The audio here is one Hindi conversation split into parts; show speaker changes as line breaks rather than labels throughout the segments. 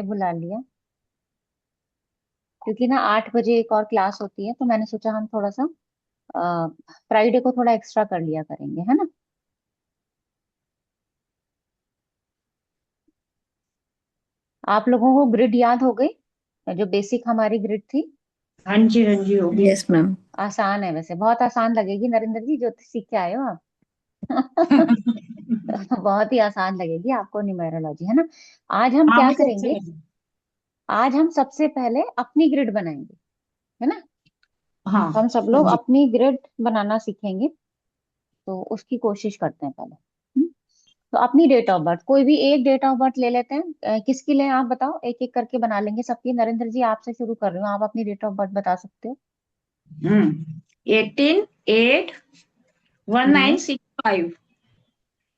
बुला लिया क्योंकि ना 8 बजे एक और क्लास होती है, तो मैंने सोचा हम थोड़ा सा फ्राइडे को थोड़ा एक्स्ट्रा कर लिया करेंगे, है ना। आप लोगों को ग्रिड याद हो गई, जो बेसिक हमारी ग्रिड थी।
हाँ जी, हाँ जी, होगी।
Yes ma'am.
आसान है, वैसे बहुत आसान लगेगी नरेंद्र जी, जो सीख के आए हो आप। बहुत ही आसान लगेगी आपको न्यूमेरोलॉजी, है ना। आज हम
हाँ,
क्या
मुझे अच्छा
करेंगे,
लगा।
आज हम सबसे पहले अपनी ग्रिड बनाएंगे, है ना।
हाँ,
तो हम सब
हाँ
लोग
जी।
अपनी ग्रिड बनाना सीखेंगे, तो उसकी कोशिश करते हैं पहले। तो अपनी डेट ऑफ बर्थ, कोई भी एक डेट ऑफ बर्थ ले लेते हैं। किसकी लें आप बताओ, एक एक करके बना लेंगे सबकी। नरेंद्र जी आपसे शुरू कर रही हूँ, आप अपनी डेट ऑफ बर्थ बता सकते हो।
18/8
हम्म
1965।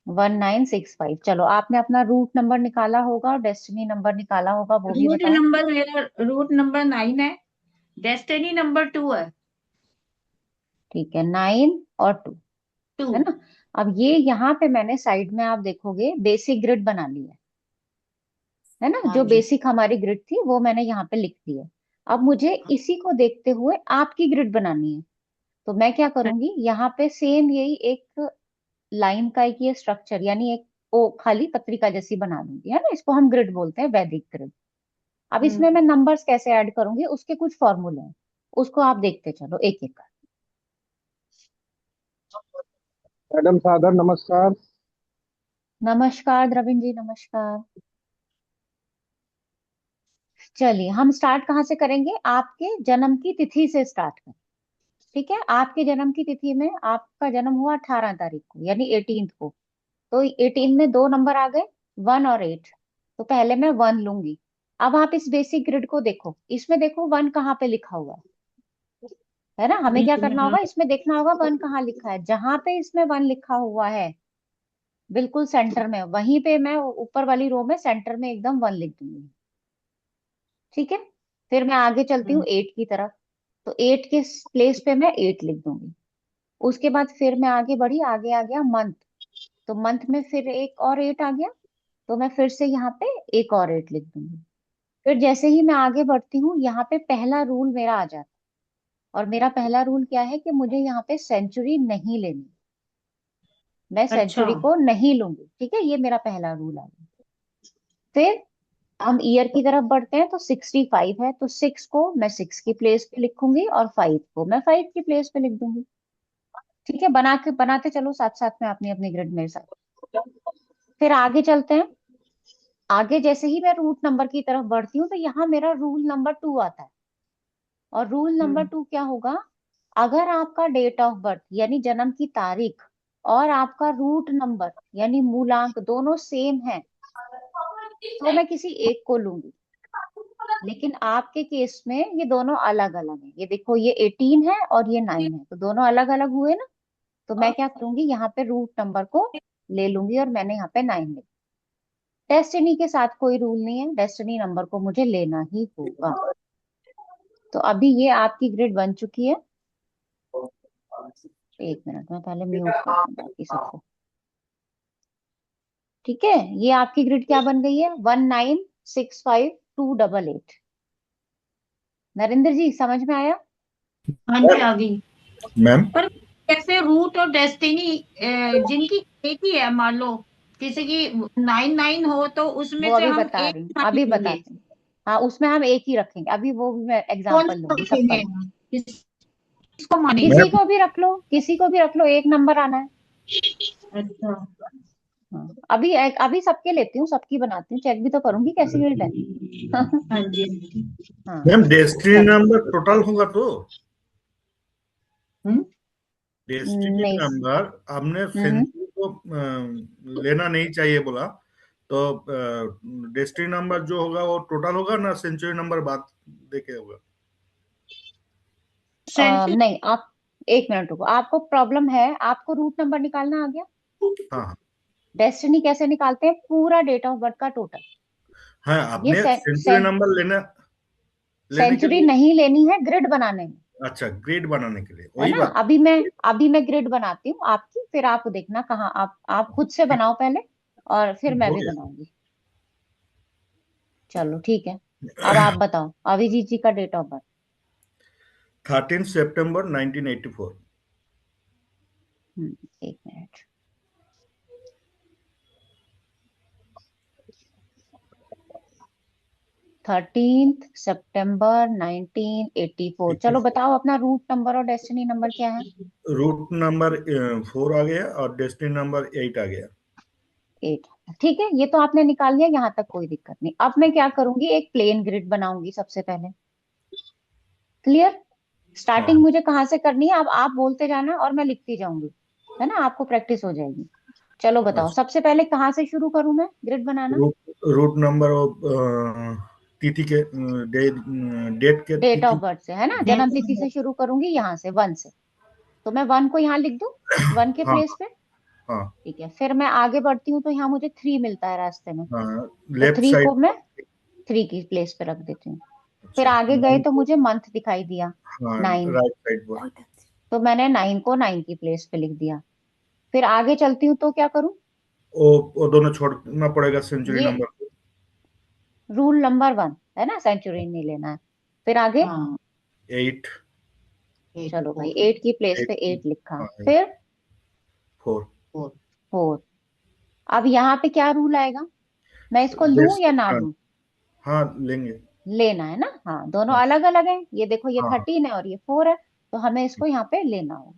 1965, चलो आपने अपना रूट नंबर निकाला होगा और डेस्टिनी नंबर निकाला होगा, वो भी
रूट
बताओ।
नंबर मेरा रूट नंबर 9 है। डेस्टिनी नंबर 2 है।
ठीक है, 9 और 2,
2।
है ना। अब ये यहाँ पे मैंने साइड में आप देखोगे बेसिक ग्रिड बना ली है ना।
हाँ
जो
जी।
बेसिक हमारी ग्रिड थी वो मैंने यहाँ पे लिख दी है। अब मुझे इसी को देखते हुए आपकी ग्रिड बनानी है। तो मैं क्या करूंगी, यहाँ पे सेम यही एक लाइन का एक ये स्ट्रक्चर, यानी एक ओ खाली पत्रिका जैसी बना दूंगी, है ना। इसको हम ग्रिड बोलते हैं, वैदिक ग्रिड। अब इसमें
हम्म।
मैं नंबर्स कैसे ऐड करूंगी, उसके कुछ फॉर्मूले हैं, उसको आप देखते चलो एक एक कर।
मैडम सादर नमस्कार।
नमस्कार द्रविण जी, नमस्कार। चलिए हम स्टार्ट कहाँ से करेंगे, आपके जन्म की तिथि से स्टार्ट करें। ठीक है, आपके जन्म की तिथि में आपका जन्म हुआ 18 तारीख को, यानी 18th को। तो 18 में दो नंबर आ गए, 1 और 8। तो पहले मैं 1 लूंगी। अब आप इस बेसिक ग्रिड को देखो, इसमें देखो 1 कहाँ पे लिखा हुआ है ना। हमें क्या करना
हाँ।
होगा, इसमें देखना होगा 1 कहाँ लिखा है। जहां पे इसमें 1 लिखा हुआ है, बिल्कुल सेंटर में, वहीं पे मैं ऊपर वाली रो में सेंटर में एकदम 1 लिख दूंगी। ठीक है, फिर मैं आगे चलती हूँ
हम्म।
8 की तरफ। तो 8 के प्लेस पे मैं 8 लिख दूंगी। उसके बाद फिर मैं आगे बढ़ी, आगे आ गया मंथ। तो मंथ में फिर एक और 8 आ गया। तो मैं फिर से यहाँ पे एक और 8 लिख दूंगी। फिर जैसे ही मैं आगे बढ़ती हूँ, यहाँ पे पहला रूल मेरा आ जाता है। और मेरा पहला रूल क्या है कि मुझे यहाँ पे सेंचुरी नहीं लेनी, मैं
अच्छा।
सेंचुरी को नहीं लूंगी। ठीक है, ये मेरा पहला रूल आ गया। फिर हम ईयर की तरफ बढ़ते हैं, तो 65 है, तो 6 को मैं 6 की प्लेस पे लिखूंगी और 5 को मैं 5 की प्लेस पे लिख दूंगी। ठीक है, बना के बनाते चलो साथ साथ में अपनी अपनी ग्रिड मेरे साथ। फिर आगे चलते हैं। आगे जैसे ही मैं रूट नंबर की तरफ बढ़ती हूँ, तो यहाँ मेरा रूल नंबर 2 आता है। और रूल नंबर
हम्म।
2 क्या होगा, अगर आपका डेट ऑफ बर्थ यानी जन्म की तारीख और आपका रूट नंबर यानी मूलांक दोनों सेम है, तो मैं किसी एक को लूंगी। लेकिन आपके केस में ये दोनों अलग अलग है। ये देखो, ये 18 है और ये 9 है, तो दोनों अलग अलग हुए ना। तो मैं क्या करूंगी, यहाँ पे रूट नंबर को ले लूंगी और मैंने यहाँ पे 9 लिख। डेस्टिनी के साथ कोई रूल नहीं है, डेस्टिनी नंबर को मुझे लेना ही होगा। तो अभी ये आपकी ग्रिड बन चुकी है। एक मिनट में पहले म्यूट कर दूं बाकी सबको। ठीक है, ये आपकी ग्रिड क्या बन गई है, 1965 288। नरेंद्र जी समझ में आया।
हाँ जी, आ गई।
मैम
पर कैसे रूट और डेस्टिनी, जिनकी एक ही है, मान लो किसी की 9 9 हो तो उसमें
वो
से
अभी
हम
बता
एक
रही हूँ,
नाइन
अभी
लेंगे।
बताते हैं। हाँ, उसमें हम एक ही रखेंगे, अभी वो भी मैं
कौन
एग्जांपल
सा
लूंगी सबका
रखेंगे?
भी।
किसको मानेंगे?
किसी
मैम
को भी रख लो, किसी को भी रख लो, एक नंबर आना है।
अच्छा।
हाँ, अभी सबके लेती हूँ, सबकी बनाती हूँ, चेक भी तो करूंगी कैसी ग्रिड है।
हाँ जी।
हाँ,
मैम डेस्टिनी
चलो।
नंबर टोटल होगा तो
हम्म।
डेस्टिनी
नहीं।
नंबर हमने
हम्म
सेंचुरी को लेना नहीं चाहिए बोला, तो डेस्टिनी नंबर जो होगा वो टोटल होगा ना, सेंचुरी नंबर बाद देके होगा।
सेंचुरी।
नहीं, आप एक मिनट रुको, आपको प्रॉब्लम है, आपको रूट नंबर निकालना आ गया।
हाँ हाँ।
डेस्टिनी कैसे निकालते हैं, पूरा डेट ऑफ बर्थ का टोटल।
हाँ,
ये
आपने सेंचुरी नंबर लेने लेने के
सेंचुरी
लिए।
नहीं लेनी है, ग्रिड बनाने में,
अच्छा, ग्रेड बनाने के लिए
है
वही
ना।
बात।
अभी मैं ग्रिड बनाती हूँ आपकी, फिर आप देखना कहाँ आप खुद से
ठीक,
बनाओ पहले, और फिर मैं
हो
भी
गया।
बनाऊंगी। चलो ठीक है, अब आप बताओ अभिजीत जी का डेट ऑफ बर्थ।
13 सितंबर 1984।
एक मिनट। 13 सितंबर 1984। चलो
84।
बताओ अपना रूट नंबर और डेस्टिनी नंबर क्या है।
रूट नंबर 4 आ गया और डेस्टिनी नंबर 8 आ गया।
8। ठीक है, ये तो आपने निकाल लिया, यहाँ तक कोई दिक्कत नहीं। अब मैं क्या करूंगी, एक प्लेन ग्रिड बनाऊंगी सबसे पहले। क्लियर। स्टार्टिंग
हाँ।
मुझे कहाँ से करनी है, अब आप बोलते जाना और मैं लिखती जाऊंगी, है ना, आपको प्रैक्टिस हो जाएगी। चलो बताओ,
अच्छा।
सबसे पहले कहाँ से शुरू करूं मैं ग्रिड बनाना।
रूट रूट नंबर और तिथि के डेट के
डेट ऑफ
तिथि।
बर्थ से, है ना,
डेट
जन्म तिथि से शुरू करूंगी, यहाँ से 1 से। तो मैं 1 को यहाँ लिख दूं, 1 के
हाँ
प्लेस पे।
हाँ
ठीक है, फिर मैं आगे बढ़ती हूँ तो यहाँ मुझे 3 मिलता है रास्ते में।
हाँ।
तो
लेफ्ट
3
साइड।
को मैं 3 की प्लेस पे रख देती हूँ। फिर
अच्छा।
आगे गए
9
तो
को।
मुझे मंथ दिखाई दिया,
हाँ,
9।
राइट साइड पर।
तो मैंने 9 को 9 की प्लेस पे लिख दिया। फिर आगे चलती हूँ तो क्या करूँ,
वो दोनों छोड़ना पड़ेगा सेंचुरी
ये
नंबर को।
रूल नंबर 1 है ना, सेंचुरी नहीं लेना है। फिर आगे,
हाँ
8।
चलो भाई
84
8 की प्लेस
8।
पे 8 लिखा।
हाँ,
फिर
4।
4। अब यहाँ पे क्या रूल आएगा, मैं इसको लूं
डेस्ट
या ना
हाँ।
लूं।
हाँ, लेंगे।
लेना है ना, हाँ, दोनों
हाँ
अलग अलग है। ये देखो, ये
हाँ।
13 है और ये 4 है, तो हमें इसको यहाँ पे लेना होगा।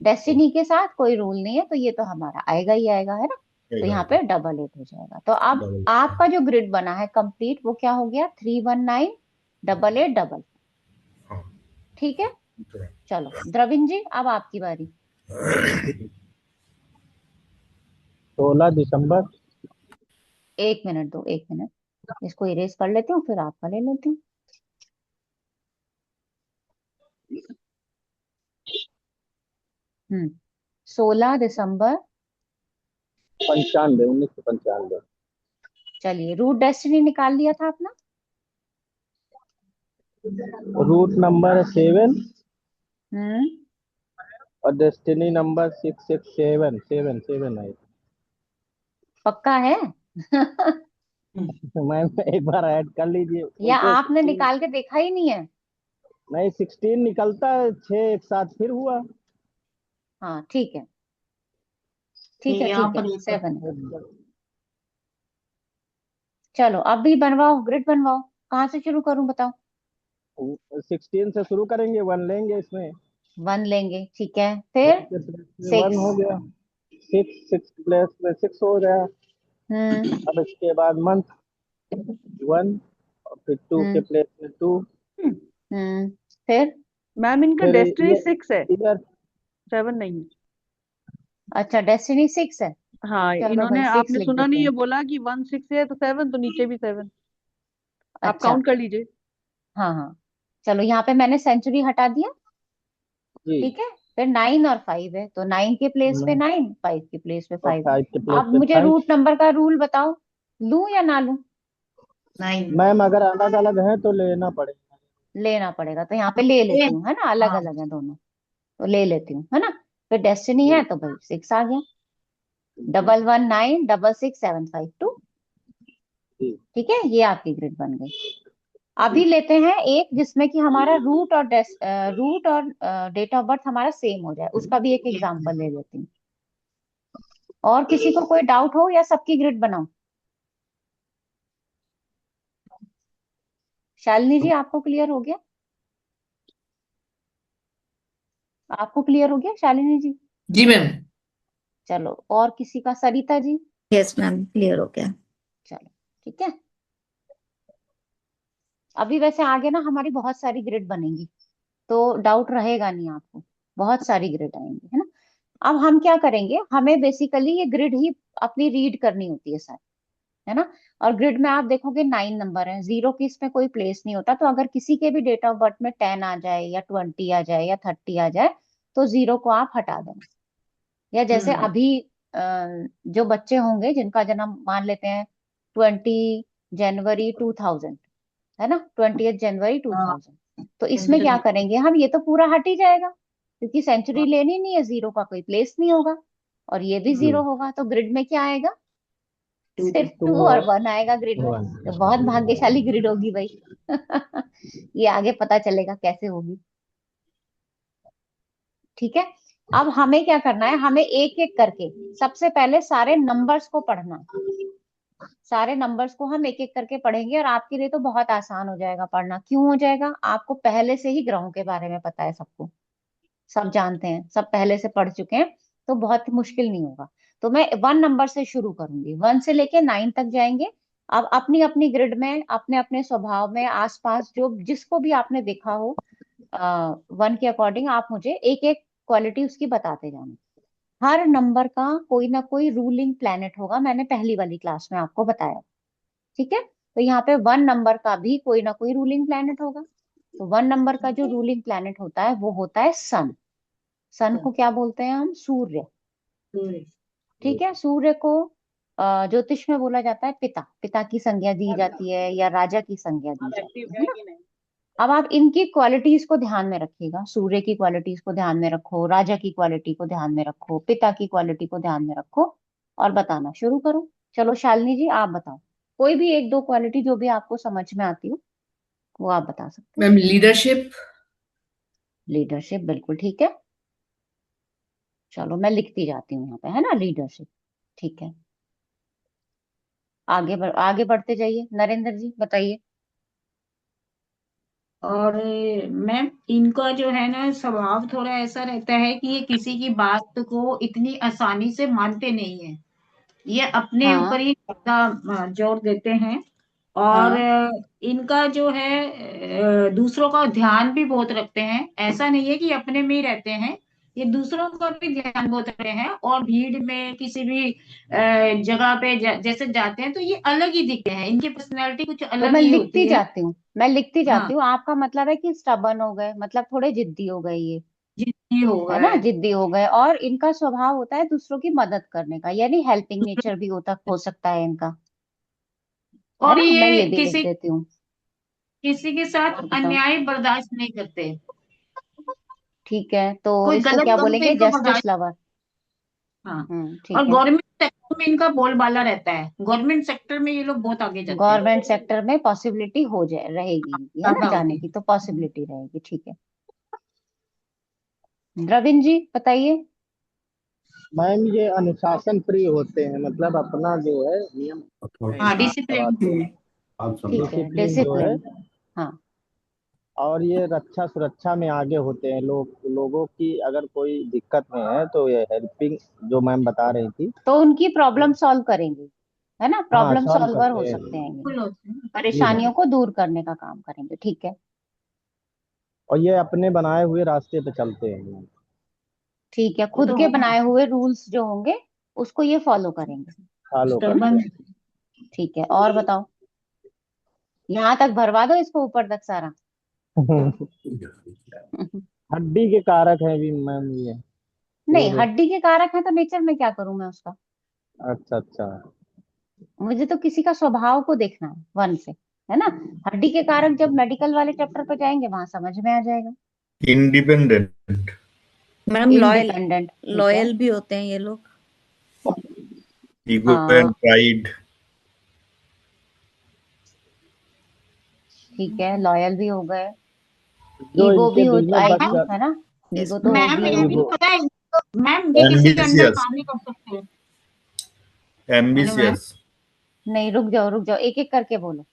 डेस्टिनी के साथ कोई रूल नहीं है, तो ये तो हमारा आएगा ही आएगा, है ना। तो
आएगा
यहाँ
आएगा।
पे डबल 8 हो जाएगा। तो अब
डबल।
आपका जो ग्रिड बना है कंप्लीट, वो क्या हो गया, 319 डबल 8 डबल।
हाँ।
ठीक है।
चलो।
चलो द्रविन जी, अब आपकी बारी।
16 दिसंबर।
1 मिनट दो, 1 मिनट, इसको इरेज कर लेती हूँ, फिर आपका ले लेती हूँ। 16 दिसंबर।
95, 1995।
चलिए, रूट डेस्टिनी निकाल लिया था अपना।
रूट नंबर 7
हम्म।
और डेस्टिनी नंबर 667 है।
पक्का है।
मैम एक बार ऐड कर लीजिए
या
उनको
आपने
16।
निकाल के देखा ही नहीं है।
नहीं, 16 निकलता है, 6 एक साथ फिर हुआ।
हाँ ठीक है, ठीक है,
यहाँ
ठीक है,
पर एक
7 है। चलो अब भी बनवाओ, ग्रिड बनवाओ। कहाँ से शुरू करूं बताओ।
16 से शुरू करेंगे, 1 लेंगे इसमें।
1 लेंगे, ठीक है,
1
फिर
के प्लेस में 1
6।
हो गया। 6 प्लेस में 6 हो गया।
हम्म।
अब इसके बाद मंथ 1, और फिर 2 के
हम्म।
प्लेस में 2।
हम्म। फिर,
मैम इनका
फिर
डेस्टिनी
ये
6 है,
ईयर।
7 नहीं है।
अच्छा डेस्टिनी 6 है।
हाँ,
चलो भाई
इन्होंने
6
आपने
लिख
सुना
देते
नहीं, ये
हैं।
बोला कि 1 6 है तो 7, तो नीचे भी 7। आप
अच्छा।
काउंट कर लीजिए।
हाँ हाँ, चलो यहाँ पे मैंने सेंचुरी हटा दिया।
जी।
ठीक है। फिर 9 और 5 है, तो 9 के प्लेस पे
मैं
9, 5 के प्लेस पे
और
5 है।
5 के प्लेस
अब
पे
मुझे
5।
रूट नंबर का रूल बताओ, लूं या ना लूं।
9।
मैम अगर अलग अलग है तो लेना पड़ेगा।
लेना पड़ेगा, तो यहाँ पे ले लेती हूँ, है ना, अलग
हाँ
अलग है दोनों, तो ले लेती हूँ, है ना। फिर डेस्टिनी है तो भाई 6 आ गया।
जी
119 66 752।
जी।
ठीक है, ये आपकी ग्रिड बन गई। अभी लेते हैं एक जिसमें कि हमारा रूट और डेट ऑफ बर्थ हमारा सेम हो जाए, उसका भी एक एग्जांपल ले लेती हूँ। और किसी को कोई डाउट हो या सबकी ग्रिड बनाऊं। शालिनी जी, आपको क्लियर हो गया, आपको क्लियर हो गया शालिनी जी।
जी मैम।
चलो, और किसी का, Sarita ji.
Yes ma'am, clear हो गया।
चलो ठीक है। अभी वैसे आगे ना हमारी बहुत सारी ग्रिड बनेंगी, तो डाउट रहेगा नहीं आपको, बहुत सारी ग्रिड आएंगी, है ना। अब हम क्या करेंगे, हमें बेसिकली ये ग्रिड ही अपनी रीड करनी होती है सर, है ना। और ग्रिड में आप देखोगे 9 नंबर है, 0 की इसमें कोई प्लेस नहीं होता। तो अगर किसी के भी डेट ऑफ बर्थ में 10 आ जाए या 20 आ जाए या 30 आ जाए, तो 0 को आप हटा देना। या जैसे
हम्म।
अभी जो बच्चे होंगे जिनका जन्म मान लेते हैं 20 जनवरी 2000, है ना, 20 जनवरी 2000,
हाँ
तो इसमें क्या
सेंचुरी।
करेंगे हम, ये तो पूरा हट ही जाएगा, क्योंकि सेंचुरी लेनी नहीं है, 0 का कोई प्लेस नहीं होगा, और ये भी
जी
0 होगा, तो ग्रिड में क्या आएगा, सिर्फ
टू
2 और 1 आएगा ग्रिड में,
वन।
तो बहुत भाग्यशाली ग्रिड होगी भाई। ये आगे पता चलेगा कैसे होगी। ठीक है, अब हमें क्या करना है, हमें एक एक करके सबसे पहले सारे नंबर्स को पढ़ना है। सारे नंबर्स को हम एक एक करके पढ़ेंगे, और आपके लिए तो बहुत आसान हो जाएगा पढ़ना। क्यों हो जाएगा, आपको पहले से ही ग्रहों के बारे में पता है, सबको सब जानते हैं, सब पहले से पढ़ चुके हैं, तो बहुत मुश्किल नहीं होगा। तो मैं 1 नंबर से शुरू करूंगी, 1 से लेके 9 तक जाएंगे। अब अपनी अपनी ग्रिड में, अपने अपने स्वभाव में, आसपास जो जिसको भी आपने देखा हो 1 के अकॉर्डिंग, आप मुझे एक एक क्वालिटी उसकी बताते जाना। हर नंबर का कोई ना कोई रूलिंग प्लैनेट होगा, मैंने पहली वाली क्लास में आपको बताया। ठीक है, तो यहाँ पे 1 नंबर का भी कोई ना कोई रूलिंग प्लैनेट होगा। तो 1 नंबर का जो रूलिंग प्लैनेट होता है वो होता है सन। सन को क्या बोलते हैं हम, सूर्य। ठीक है, सूर्य को ज्योतिष में बोला जाता है पिता, पिता की संज्ञा दी जाती है, या राजा की संज्ञा दी जाती है ना। अब आप इनकी क्वालिटीज को ध्यान में रखिएगा, सूर्य की क्वालिटीज को ध्यान में रखो, राजा की क्वालिटी को ध्यान में रखो, पिता की क्वालिटी को ध्यान में रखो, और बताना शुरू करो। चलो शालिनी जी आप बताओ, कोई भी एक दो क्वालिटी जो भी आपको समझ में आती हो वो आप बता सकते हो।
Ma'am leadership.
लीडरशिप, बिल्कुल ठीक है। चलो मैं लिखती जाती हूँ यहाँ पे, है ना, लीडरशिप। ठीक है, आगे बढ़ते जाइए। नरेंद्र जी बताइए।
और मैम इनका जो है ना स्वभाव थोड़ा ऐसा रहता है कि ये किसी की बात को इतनी आसानी से मानते नहीं है। ये अपने ऊपर
हाँ
ही ज्यादा जोर देते हैं। और
हाँ,
इनका जो है दूसरों का ध्यान भी बहुत रखते हैं। ऐसा नहीं है कि अपने में ही रहते हैं, ये दूसरों का भी ध्यान बहुत रखते हैं। और भीड़ में किसी भी जगह पे जैसे जाते हैं तो ये अलग ही दिखते हैं, इनकी पर्सनैलिटी कुछ
तो
अलग
मैं
ही
लिखती
होती है।
जाती हूँ, मैं लिखती जाती
हाँ,
हूँ। आपका मतलब है कि स्टबन हो गए, मतलब थोड़े जिद्दी हो गए ये,
जिद्दी हो
है
गए।
ना, जिद्दी हो गए। और इनका स्वभाव होता है दूसरों की मदद करने का, यानी हेल्पिंग नेचर भी होता हो सकता है इनका, है
और
ना, मैं ये
ये
भी लिख
किसी
देती हूँ।
किसी के साथ
और बताओ।
अन्याय बर्दाश्त नहीं करते।
ठीक है, तो
कोई
इसको
गलत
क्या
कम तो
बोलेंगे,
इनको
जस्टिस
बर्दाश्त।
लवर।
हाँ। और
ठीक है।
गवर्नमेंट सेक्टर में इनका बोलबाला रहता है, गवर्नमेंट सेक्टर में ये लोग बहुत आगे जाते हैं।
गवर्नमेंट सेक्टर में पॉसिबिलिटी हो जाए, रहेगी इनकी, है ना,
ज्यादा
जाने
होती
की तो पॉसिबिलिटी रहेगी। ठीक है, द्रविन जी बताइए।
मैम ये अनुशासन प्रिय होते हैं, मतलब अपना जो है नियम
हाँ,
पालन
डिसिप्लिन।
करवाते हैं,
ठीक है,
डिसिप्लिन जो है।
डिसिप्लिन। हाँ,
और ये रक्षा सुरक्षा में आगे होते हैं। लोगों की अगर कोई दिक्कत में है तो ये हेल्पिंग, जो मैम बता रही थी।
तो उनकी प्रॉब्लम सॉल्व करेंगे, है ना,
हाँ,
प्रॉब्लम
सॉल्व
सॉल्वर हो
करते हैं।
सकते हैं ये,
फुल होते हैं।
जी
परेशानियों
मैम।
को दूर करने का काम करेंगे। ठीक है।
और ये अपने बनाए हुए रास्ते पे चलते हैं मैम।
ठीक है,
वो
खुद
तो
के
होगा।
बनाए हुए रूल्स जो होंगे उसको ये फॉलो करेंगे,
फॉलो
है ना।
करते
स्टबन।
ठीक है, और बताओ। यहाँ तक भरवा दो इसको, ऊपर तक सारा।
हैं। हड्डी के कारक है भी मैम ये
नहीं,
सूर्य।
हड्डी के कारक है तो नेचर में क्या करूं मैं उसका,
अच्छा अच्छा।
मुझे तो किसी का स्वभाव को देखना है 1 से, है ना। हड्डी के कारक जब मेडिकल वाले चैप्टर पे जाएंगे वहां समझ में आ जाएगा।
इंडिपेंडेंट।
मैडम लॉयल,
इंडिपेंडेंट, ठीक है।
लॉयल भी होते हैं ये लोग।
ईगो एंड
हाँ
प्राइड।
ठीक है, लॉयल भी हो गए,
जो
ईगो
इनके
भी हो
दिल में बस
आएगी,
मैम,
है ना,
यस
ईगो तो
मैम।
मैम
होगी
ये भी
होगी।
ईगो।
पता है मैम, ये किसी के अंडर
एम्बिशियस।
काम नहीं कर सकते। है ना मैम?
एम्बिशियस।
नहीं, रुक जाओ रुक जाओ, एक एक करके बोलो।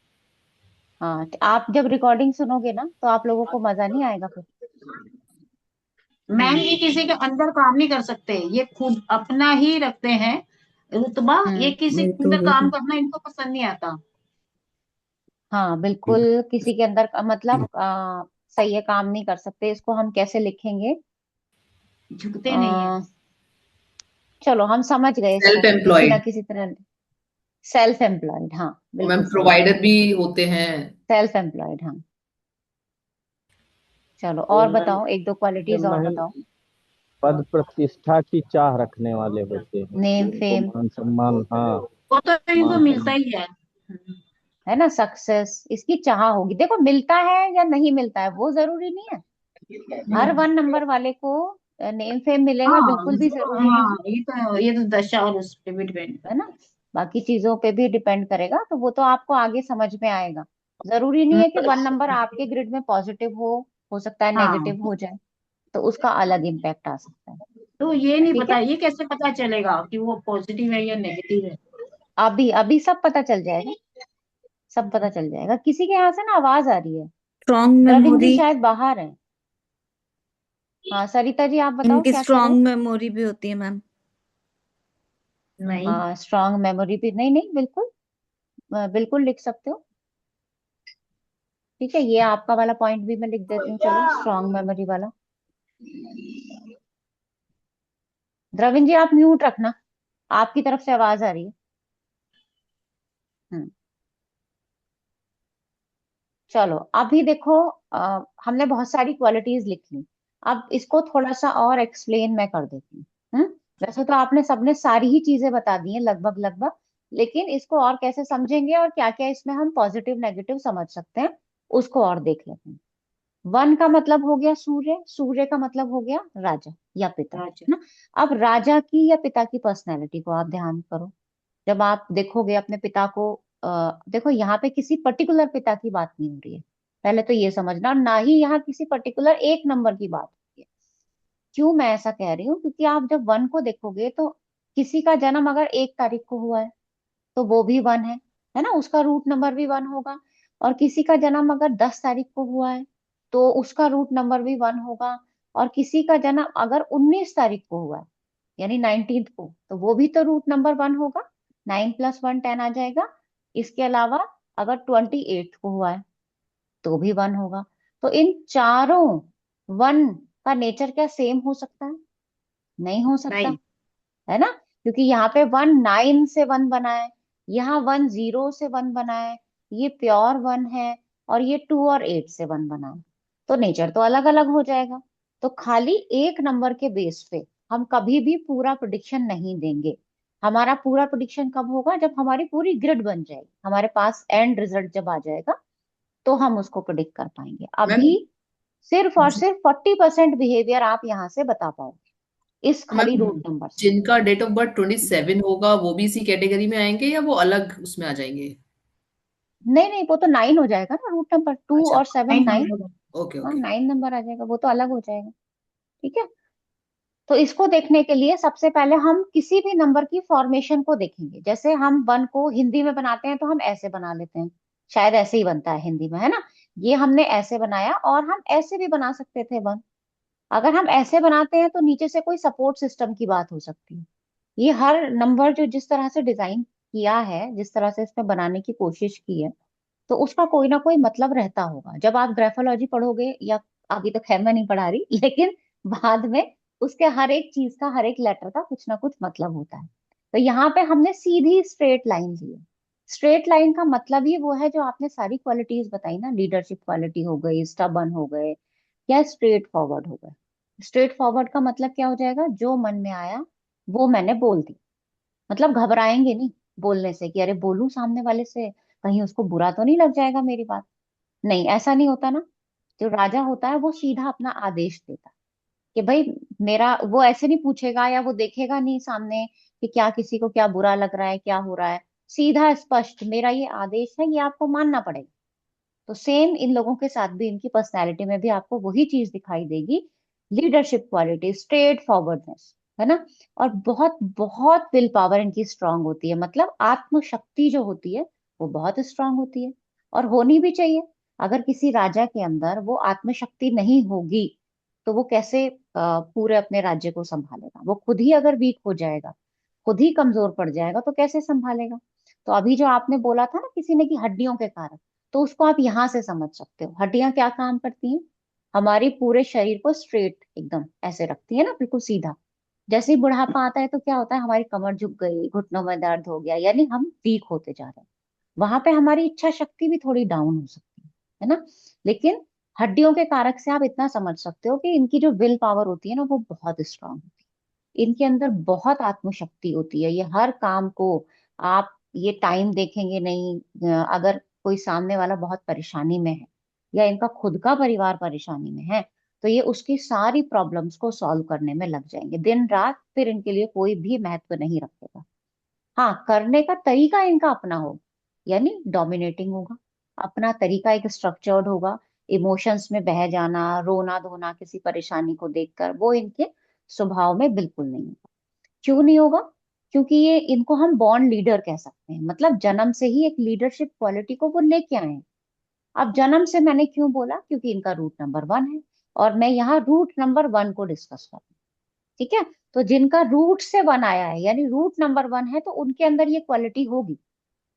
हाँ, तो आप जब रिकॉर्डिंग सुनोगे ना तो आप लोगों को मजा नहीं आएगा फिर।
मैम
हम्म
ये किसी के अंदर काम नहीं कर सकते, ये खुद अपना ही रखते हैं रुतबा। ये
हम्म
किसी
ये
के
तो
अंदर
है।
काम करना इनको पसंद नहीं आता।
हाँ बिल्कुल, किसी के अंदर मतलब सही है, काम नहीं कर सकते, इसको हम कैसे लिखेंगे।
झुकते नहीं है।
आ, चलो हम समझ गए इसको,
सेल्फ
किसी ना
एम्प्लॉयड।
किसी तरह। सेल्फ एम्प्लॉयड, हाँ
मैम
बिल्कुल सही है।
प्रोवाइडर भी होते हैं।
सेल्फ एम्प्लॉयड, हाँ। चलो
ये
और
मैम,
बताओ, एक दो
ये
क्वालिटीज और
महल
बताओ।
पद प्रतिष्ठा की चाह रखने वाले होते हैं,
नेम
उनको
फेम,
मान सम्मान। हाँ,
वो तो इनको
मान
मिलता
सम्मान।
ही है।
है ना, सक्सेस इसकी चाह होगी। देखो मिलता है या नहीं मिलता है वो जरूरी नहीं है, हर 1 नंबर वाले को नेम फेम मिलेगा
हाँ
बिल्कुल भी जरूरी नहीं
हाँ, ये तो दशा और उस पे भी डिपेंड
है ना।
करता है।
बाकी चीजों पे भी डिपेंड करेगा, तो वो तो आपको आगे समझ में आएगा। जरूरी नहीं है कि वन नंबर आपके ग्रिड में पॉजिटिव हो सकता है
हाँ,
नेगेटिव हो जाए, तो उसका अलग इम्पैक्ट आ सकता है।
तो ये नहीं
ठीक
पता,
है,
ये कैसे पता चलेगा कि वो पॉजिटिव है या नेगेटिव है?
अभी अभी सब पता चल जाएगा, सब पता चल जाएगा। किसी के यहाँ से ना आवाज आ रही है।
स्ट्रॉन्ग
द्रविन जी
मेमोरी।
शायद बाहर है। हाँ सरिता जी आप बताओ
इनकी
क्या कह रहे हो।
स्ट्रॉन्ग मेमोरी भी होती है मैम।
नहीं।
हाँ स्ट्रांग मेमोरी भी, नहीं नहीं बिल्कुल, बिल्कुल लिख सकते हो। ठीक है, ये आपका वाला पॉइंट भी मैं लिख देती हूँ, चलो स्ट्रांग मेमोरी वाला। द्रविन जी आप म्यूट रखना, आपकी तरफ से आवाज आ रही है। हम्म, चलो अभी देखो, हमने बहुत सारी क्वालिटीज लिख ली। अब इसको थोड़ा सा और एक्सप्लेन मैं कर देती हूँ। वैसे तो आपने सबने सारी ही चीजें बता दी हैं लगभग लगभग, लेकिन इसको और कैसे समझेंगे और क्या क्या इसमें हम पॉजिटिव नेगेटिव समझ सकते हैं, उसको और देख लेते हैं। वन का मतलब हो गया सूर्य, सूर्य का मतलब हो गया राजा या पिता,
अच्छा।
है ना। अब राजा की या पिता की पर्सनैलिटी को आप ध्यान करो। जब आप देखोगे अपने पिता को, देखो यहाँ पे किसी पर्टिकुलर पिता की बात नहीं हो रही है, पहले तो ये समझना, और ना ही यहाँ किसी पर्टिकुलर एक नंबर की बात हो रही है। क्यों मैं ऐसा कह रही हूँ, क्योंकि आप जब वन को देखोगे तो किसी का जन्म अगर 1 तारीख को हुआ है तो वो भी वन है ना, उसका रूट नंबर भी वन होगा। और किसी का जन्म अगर 10 तारीख को हुआ है तो उसका रूट नंबर भी वन होगा। और किसी का जन्म अगर 19 तारीख को हुआ है, यानी 19th को, तो वो भी तो रूट नंबर वन होगा। 9 + 1 10 आ जाएगा। इसके अलावा अगर 28th को हुआ है तो भी वन होगा। तो इन चारों वन का नेचर क्या सेम हो सकता है? नहीं हो सकता,
नहीं।
है ना। क्योंकि यहाँ पे वन 9 से वन बना है, यहाँ वन 0 से वन बना है, ये प्योर वन है, और ये 2 और 8 से वन बना है। तो नेचर तो अलग अलग हो जाएगा। तो खाली एक नंबर के बेस पे हम कभी भी पूरा प्रिडिक्शन नहीं देंगे। हमारा पूरा प्रिडिक्शन कब होगा? जब हमारी पूरी ग्रिड बन जाएगी, हमारे पास एंड रिजल्ट जब आ जाएगा, तो हम उसको प्रिडिक्ट कर पाएंगे।
मैम
अभी सिर्फ और
जि-
सिर्फ 40% बिहेवियर आप यहाँ से बता पाओगे इस खाली
मैम
रूट नंबर से।
जिनका डेट ऑफ बर्थ 27 होगा वो भी इसी कैटेगरी में आएंगे या वो अलग उसमें आ जाएंगे?
नहीं नहीं, वो तो 9 हो जाएगा ना, रूट नंबर 2
अच्छा।
और 7
नहीं
9।
होगा।
ओके
हाँ
ओके।
9 नंबर आ जाएगा, वो तो अलग हो जाएगा। ठीक है, तो इसको देखने के लिए सबसे पहले हम किसी भी नंबर की फॉर्मेशन को देखेंगे। जैसे हम वन को हिंदी में बनाते हैं तो हम ऐसे बना लेते हैं, शायद ऐसे ही बनता है हिंदी में, है ना। ये हमने ऐसे बनाया, और हम ऐसे भी बना सकते थे वन। अगर हम ऐसे बनाते हैं तो नीचे से कोई सपोर्ट सिस्टम की बात हो सकती है। ये हर नंबर जो जिस तरह से डिजाइन किया है, जिस तरह से इसमें बनाने की कोशिश की है, तो उसका कोई ना कोई मतलब रहता होगा। जब आप ग्राफोलॉजी पढ़ोगे, या अभी तो खैर मैं नहीं पढ़ा रही लेकिन बाद में, उसके हर एक चीज का, हर एक लेटर का कुछ ना कुछ मतलब होता है। तो यहाँ पे हमने सीधी स्ट्रेट लाइन ली है। स्ट्रेट लाइन का मतलब ही वो है जो आपने सारी क्वालिटीज बताई ना, लीडरशिप क्वालिटी हो गई, स्टबन हो गए, या स्ट्रेट फॉरवर्ड हो गए। स्ट्रेट फॉरवर्ड का मतलब क्या हो जाएगा? जो मन में आया वो मैंने बोल दी। मतलब घबराएंगे नहीं बोलने से, कि अरे बोलूं सामने वाले से, कहीं उसको बुरा तो नहीं लग जाएगा मेरी बात। नहीं, ऐसा नहीं होता ना। जो राजा होता है वो सीधा अपना आदेश देता है कि भाई मेरा, वो ऐसे नहीं पूछेगा या वो देखेगा नहीं सामने कि क्या किसी को क्या बुरा लग रहा है, क्या हो रहा है। सीधा स्पष्ट, मेरा ये आदेश है, ये आपको मानना पड़ेगा। तो सेम इन लोगों के साथ भी, इनकी पर्सनैलिटी में भी आपको वही चीज दिखाई देगी। लीडरशिप क्वालिटी, स्ट्रेट फॉरवर्डनेस, है ना। और बहुत बहुत विल पावर इनकी स्ट्रांग होती है, मतलब आत्मशक्ति जो होती है वो बहुत स्ट्रांग होती है, और होनी भी चाहिए। अगर किसी राजा के अंदर वो आत्मशक्ति नहीं होगी तो वो कैसे पूरे अपने राज्य को संभालेगा? वो खुद ही अगर वीक हो जाएगा, खुद ही कमजोर पड़ जाएगा, तो कैसे संभालेगा? तो अभी जो आपने बोला था ना किसी ने कि हड्डियों के कारण, तो उसको आप यहाँ से समझ सकते हो। हड्डियां क्या काम करती हैं? हमारी पूरे शरीर को स्ट्रेट एकदम ऐसे रखती है ना, बिल्कुल सीधा। जैसे ही बुढ़ापा आता है तो क्या होता है? हमारी कमर झुक गई, घुटनों में दर्द हो गया, यानी हम वीक होते जा रहे हैं। वहां पे हमारी इच्छा शक्ति भी थोड़ी डाउन हो सकती है ना। लेकिन हड्डियों के कारक से आप इतना समझ सकते हो कि इनकी जो विल पावर होती है ना, वो बहुत स्ट्रांग होती है। इनके अंदर बहुत आत्मशक्ति होती है। ये हर काम को, आप ये टाइम देखेंगे नहीं, अगर कोई सामने वाला बहुत परेशानी में है, या इनका खुद का परिवार परेशानी में है, तो ये उसकी सारी प्रॉब्लम्स को सॉल्व करने में लग जाएंगे दिन रात, फिर इनके लिए कोई भी महत्व नहीं रखेगा। हाँ, करने का तरीका इनका अपना हो, यानी डोमिनेटिंग होगा, अपना तरीका एक स्ट्रक्चर्ड होगा। इमोशंस में बह जाना, रोना धोना किसी परेशानी को देखकर, वो इनके स्वभाव में बिल्कुल नहीं होगा। क्यों नहीं होगा? क्योंकि ये, इनको हम बॉर्न लीडर कह सकते हैं, मतलब जन्म से ही एक लीडरशिप क्वालिटी को वो लेके आए हैं। अब जन्म से मैंने क्यों बोला? क्योंकि इनका रूट नंबर 1 है, और मैं यहाँ रूट नंबर 1 को डिस्कस कर रही हूँ। ठीक है? तो जिनका रूट से 1 आया है, यानी रूट नंबर 1 है, तो उनके अंदर ये क्वालिटी होगी।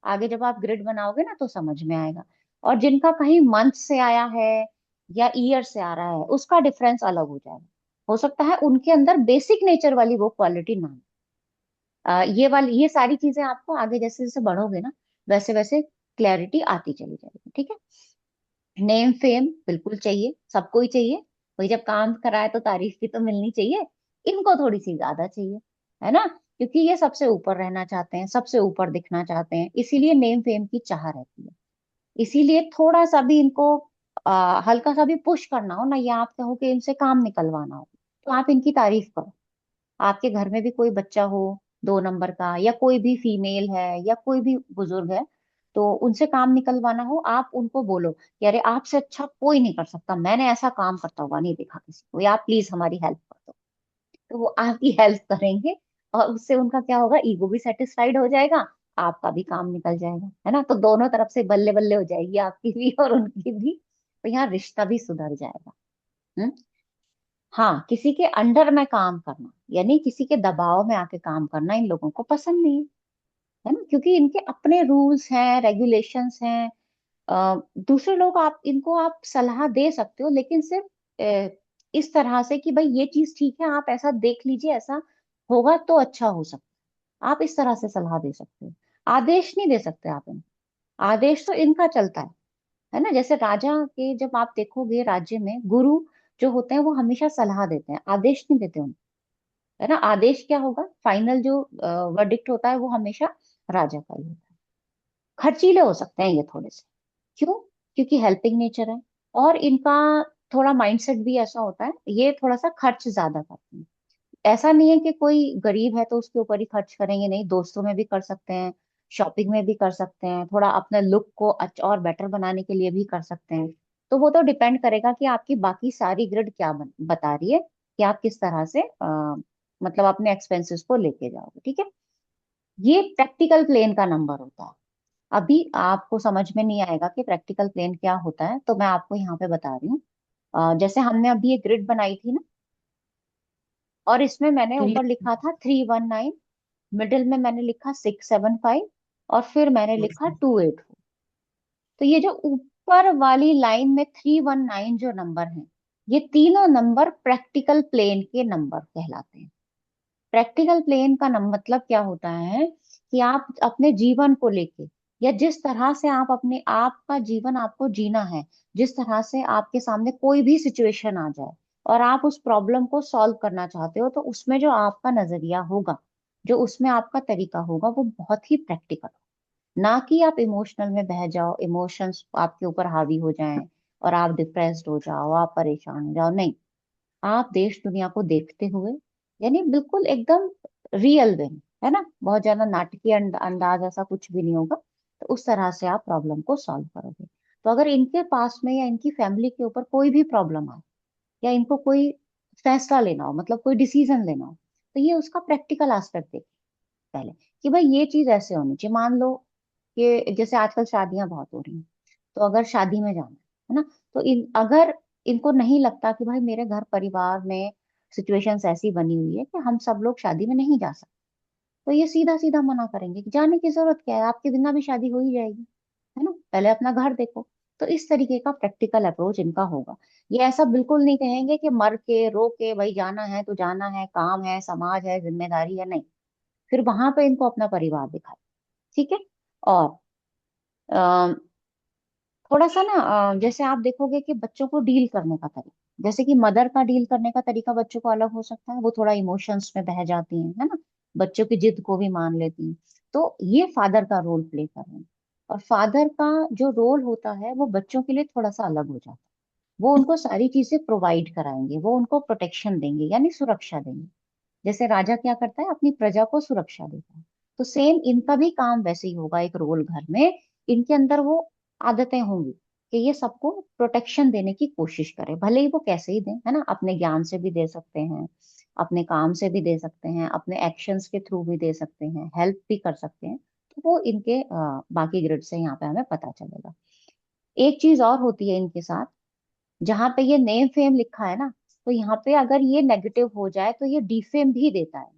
आगे जब आप ग्रिड बनाओगे ना तो समझ में आएगा। और जिनका कहीं मंथ से आया है या ईयर से आ रहा है, उसका डिफरेंस अलग हो जाएगा। हो सकता है उनके अंदर बेसिक नेचर वाली वो क्वालिटी ना हो। ये सारी चीजें आपको आगे जैसे जैसे बढ़ोगे ना, वैसे वैसे क्लैरिटी आती चली जाएगी। ठीक है? नेम फेम बिल्कुल चाहिए, सबको ही चाहिए। भाई जब काम कराए तो तारीफ भी तो मिलनी चाहिए। इनको थोड़ी सी ज्यादा चाहिए, है ना? क्योंकि ये सबसे ऊपर रहना चाहते हैं, सबसे ऊपर दिखना चाहते हैं, इसीलिए नेम फेम की चाह रहती है। इसीलिए थोड़ा सा भी इनको हल्का सा भी पुश करना हो ना, या आप कहो कि इनसे काम निकलवाना हो, तो आप इनकी तारीफ करो। आपके घर में भी कोई बच्चा हो 2 नंबर का, या कोई भी फीमेल है, या कोई भी बुजुर्ग है, तो उनसे काम निकलवाना हो, आप उनको बोलो कि अरे आपसे अच्छा कोई नहीं कर सकता, मैंने ऐसा काम करता हुआ नहीं देखा किसी को, या आप प्लीज हमारी हेल्प कर दो। तो वो आपकी हेल्प करेंगे, और उससे उनका क्या होगा, ईगो भी सेटिस्फाइड हो जाएगा, आपका भी काम निकल जाएगा, है ना? तो दोनों तरफ से बल्ले बल्ले हो जाएगी, आपकी भी और उनकी भी। तो यहाँ रिश्ता भी सुधर जाएगा। हम्म। हाँ, किसी के अंडर में काम करना, यानी किसी के दबाव में आके काम करना, इन लोगों को पसंद नहीं है। है ना? क्योंकि इनके अपने रूल्स हैं, रेगुलेशंस हैं। दूसरे लोग, आप इनको आप सलाह दे सकते हो, लेकिन सिर्फ इस तरह से कि भाई ये चीज ठीक है, आप ऐसा देख लीजिए, ऐसा होगा तो अच्छा हो सकता है। आप इस तरह से सलाह दे सकते हो, आदेश नहीं दे सकते आप इनको। आदेश तो इनका चलता है ना? जैसे राजा के, जब आप देखोगे राज्य में गुरु जो होते हैं, वो हमेशा सलाह देते हैं, आदेश नहीं देते उनको। है ना? आदेश क्या होगा, फाइनल जो वर्डिक्ट होता है वो हमेशा राजा का ही होता है। खर्चीले हो सकते हैं ये थोड़े से। क्यों? क्योंकि हेल्पिंग नेचर है, और इनका थोड़ा माइंडसेट भी ऐसा होता है, ये थोड़ा सा खर्च ज्यादा करते हैं। ऐसा नहीं है कि कोई गरीब है तो उसके ऊपर ही खर्च करेंगे, नहीं, दोस्तों में भी कर सकते हैं, शॉपिंग में भी कर सकते हैं, थोड़ा अपने लुक को अच्छा और बेटर बनाने के लिए भी कर सकते हैं। तो वो तो डिपेंड करेगा कि आपकी बाकी सारी ग्रिड क्या बता रही है, कि आप किस तरह से मतलब अपने एक्सपेंसेस को लेके जाओगे। ठीक है? ये प्रैक्टिकल प्लेन का नंबर होता है। अभी आपको समझ में नहीं आएगा कि प्रैक्टिकल प्लेन क्या होता है, तो मैं आपको यहाँ पे बता रही हूँ। जैसे हमने अभी एक ग्रिड बनाई थी ना, और इसमें मैंने
तो
ऊपर लिखा था 319, मिडिल में मैंने लिखा 675, और फिर मैंने लिखा 284। तो ये जो ऊपर वाली लाइन में 319 जो नंबर है, ये तीनों नंबर प्रैक्टिकल प्लेन के नंबर कहलाते हैं। प्रैक्टिकल प्लेन का नंबर मतलब क्या होता है, कि आप अपने जीवन को लेके, या जिस तरह से आप अपने आप का जीवन आपको जीना है, जिस तरह से आपके सामने कोई भी सिचुएशन आ जाए और आप उस प्रॉब्लम को सॉल्व करना चाहते हो, तो उसमें जो आपका नजरिया होगा, जो उसमें आपका तरीका होगा, वो बहुत ही प्रैक्टिकल। ना कि आप इमोशनल में बह जाओ, इमोशंस आपके ऊपर हावी हो जाएं और आप डिप्रेस्ड हो जाओ, आप परेशान हो जाओ, नहीं। आप देश दुनिया को देखते हुए, यानी बिल्कुल एकदम रियल वे में, है ना, बहुत ज्यादा नाटकीय अंदाज ऐसा कुछ भी नहीं होगा, तो उस तरह से आप प्रॉब्लम को सॉल्व करोगे। तो अगर इनके पास में या इनकी फैमिली के ऊपर कोई भी प्रॉब्लम आए, या इनको कोई फैसला लेना हो, मतलब कोई डिसीजन लेना हो, तो ये उसका प्रैक्टिकल एस्पेक्ट देखिए पहले, कि भाई ये चीज ऐसे होनी चाहिए। मान लो कि जैसे आजकल शादियां बहुत हो रही हैं, तो अगर शादी में जाना है ना, तो अगर इनको नहीं लगता कि भाई मेरे घर परिवार में सिचुएशंस ऐसी बनी हुई है कि हम सब लोग शादी में नहीं जा सकते, तो ये सीधा सीधा मना करेंगे कि जाने की जरूरत क्या है, आपके बिना भी शादी हो ही जाएगी, है ना, पहले अपना घर देखो। तो इस तरीके का प्रैक्टिकल अप्रोच इनका होगा। ये ऐसा बिल्कुल नहीं कहेंगे कि मर के रो के भाई जाना है तो जाना है, काम है, समाज है, जिम्मेदारी है, नहीं। फिर वहां पे इनको अपना परिवार दिखाए। ठीक है? और अ, थोड़ा सा ना, जैसे आप देखोगे कि बच्चों को डील करने का तरीका, जैसे कि मदर का डील करने का तरीका बच्चों को अलग हो सकता है, वो थोड़ा इमोशंस में बह जाती हैं, है ना, बच्चों की जिद को भी मान लेती हैं। तो ये फादर का रोल प्ले कर रहे हैं। और फादर का जो रोल होता है वो बच्चों के लिए थोड़ा सा अलग हो जाता है। वो उनको सारी चीजें प्रोवाइड कराएंगे, वो उनको प्रोटेक्शन देंगे, यानी सुरक्षा देंगे। जैसे राजा क्या करता है, अपनी प्रजा को सुरक्षा देता है, तो सेम इनका भी काम वैसे ही होगा। एक रोल घर में इनके अंदर वो आदतें होंगी कि ये सबको प्रोटेक्शन देने की कोशिश करे, भले ही वो कैसे ही दें, है ना। अपने ज्ञान से भी दे सकते हैं, अपने काम से भी दे सकते हैं, अपने एक्शंस के थ्रू भी दे सकते हैं, हेल्प भी कर सकते हैं। तो वो इनके बाकी ग्रिड से यहाँ पे हमें पता चलेगा। एक चीज और होती है इनके साथ, जहां पे ये नेम फेम लिखा है ना, तो यहाँ पे अगर ये नेगेटिव हो जाए तो ये डीफेम भी देता है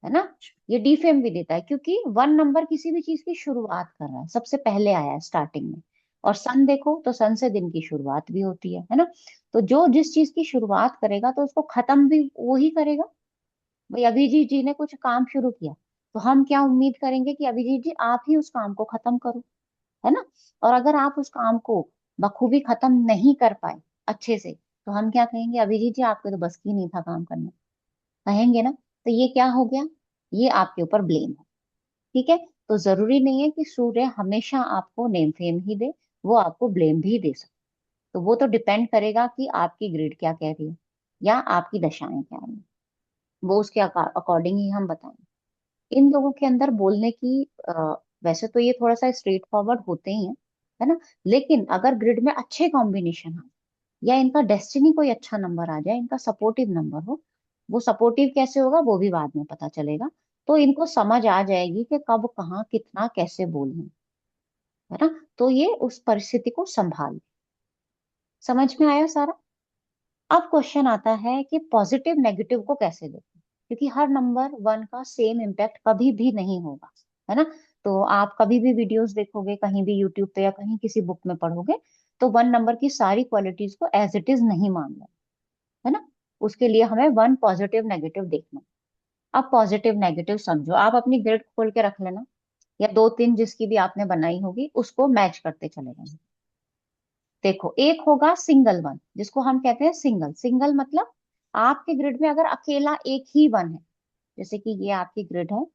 ना। ये डीफेम भी देता है, क्योंकि 1 नंबर किसी भी चीज की शुरुआत कर रहा है, सबसे पहले आया है स्टार्टिंग में। और सन देखो तो सन से दिन की शुरुआत भी होती है ना। तो जो जिस चीज की शुरुआत करेगा तो उसको खत्म भी वो ही करेगा। भाई अभिजीत जी ने कुछ काम शुरू किया, तो हम क्या उम्मीद करेंगे कि अभिजीत जी आप ही उस काम को खत्म करो, है ना। और अगर आप उस काम को बखूबी खत्म नहीं कर पाए अच्छे से, तो हम क्या कहेंगे, अभिजीत जी आपके तो बस की नहीं था काम करना, कहेंगे ना। तो ये क्या हो गया, ये आपके ऊपर ब्लेम है। ठीक है। तो जरूरी नहीं है कि सूर्य हमेशा आपको नेम फेम ही दे, वो आपको ब्लेम भी दे सकते। तो वो तो डिपेंड करेगा कि आपकी ग्रिड क्या कह रही है या आपकी दशाएं क्या है, वो उसके अकॉर्डिंग ही हम बताएंगे। इन लोगों के अंदर बोलने की वैसे तो ये थोड़ा सा स्ट्रेट फॉरवर्ड होते ही है ना। लेकिन अगर ग्रिड में अच्छे कॉम्बिनेशन हो या इनका डेस्टिनी कोई अच्छा नंबर आ जाए, इनका सपोर्टिव नंबर हो, वो सपोर्टिव कैसे होगा वो भी बाद में पता चलेगा। तो इनको समझ आ जाएगी कि कब कहाँ कितना कैसे बोलना है ना। तो ये उस परिस्थिति को संभाल, समझ में आया सारा। अब क्वेश्चन आता है कि पॉजिटिव नेगेटिव को कैसे देखें, क्योंकि हर नंबर 1 का सेम इम्पैक्ट कभी भी नहीं होगा, है ना। तो आप कभी भी वीडियोस देखोगे कहीं भी यूट्यूब पे या कहीं किसी बुक में पढ़ोगे, तो 1 नंबर की सारी क्वालिटीज को एज इट इज नहीं मान लो, है ना। उसके लिए हमें 1 पॉजिटिव नेगेटिव देखना। अब पॉजिटिव नेगेटिव समझो, आप अपनी ग्रिड खोल के रख लेना, या 2 3 जिसकी भी आपने बनाई होगी उसको मैच करते चले जाना। देखो एक होगा सिंगल 1, जिसको हम कहते हैं सिंगल। सिंगल मतलब आपके ग्रिड में अगर अकेला एक ही 1 है, जैसे कि ये आपकी ग्रिड है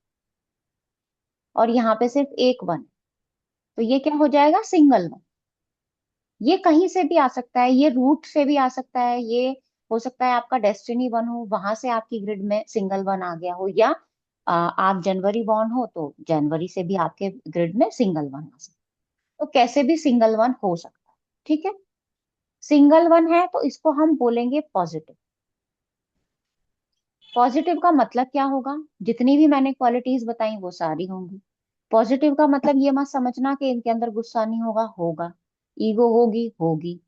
और यहाँ पे सिर्फ एक 1, तो ये क्या हो जाएगा, सिंगल 1। ये कहीं से भी आ सकता है, ये रूट से भी आ सकता है, ये हो सकता है आपका डेस्टिनी 1 हो, वहां से आपकी ग्रिड में सिंगल 1 आ गया हो, या आप जनवरी बॉर्न हो तो जनवरी से भी आपके ग्रिड में सिंगल 1 आ सकता है। तो कैसे भी सिंगल 1 हो सकता है। ठीक है। सिंगल 1 है तो इसको हम बोलेंगे पॉजिटिव। पॉजिटिव का मतलब क्या होगा, जितनी भी मैंने क्वालिटीज बताई वो सारी होंगी। पॉजिटिव का मतलब ये मत समझना कि इनके अंदर गुस्सा नहीं होगा, होगा। ईगो होगी, होगी।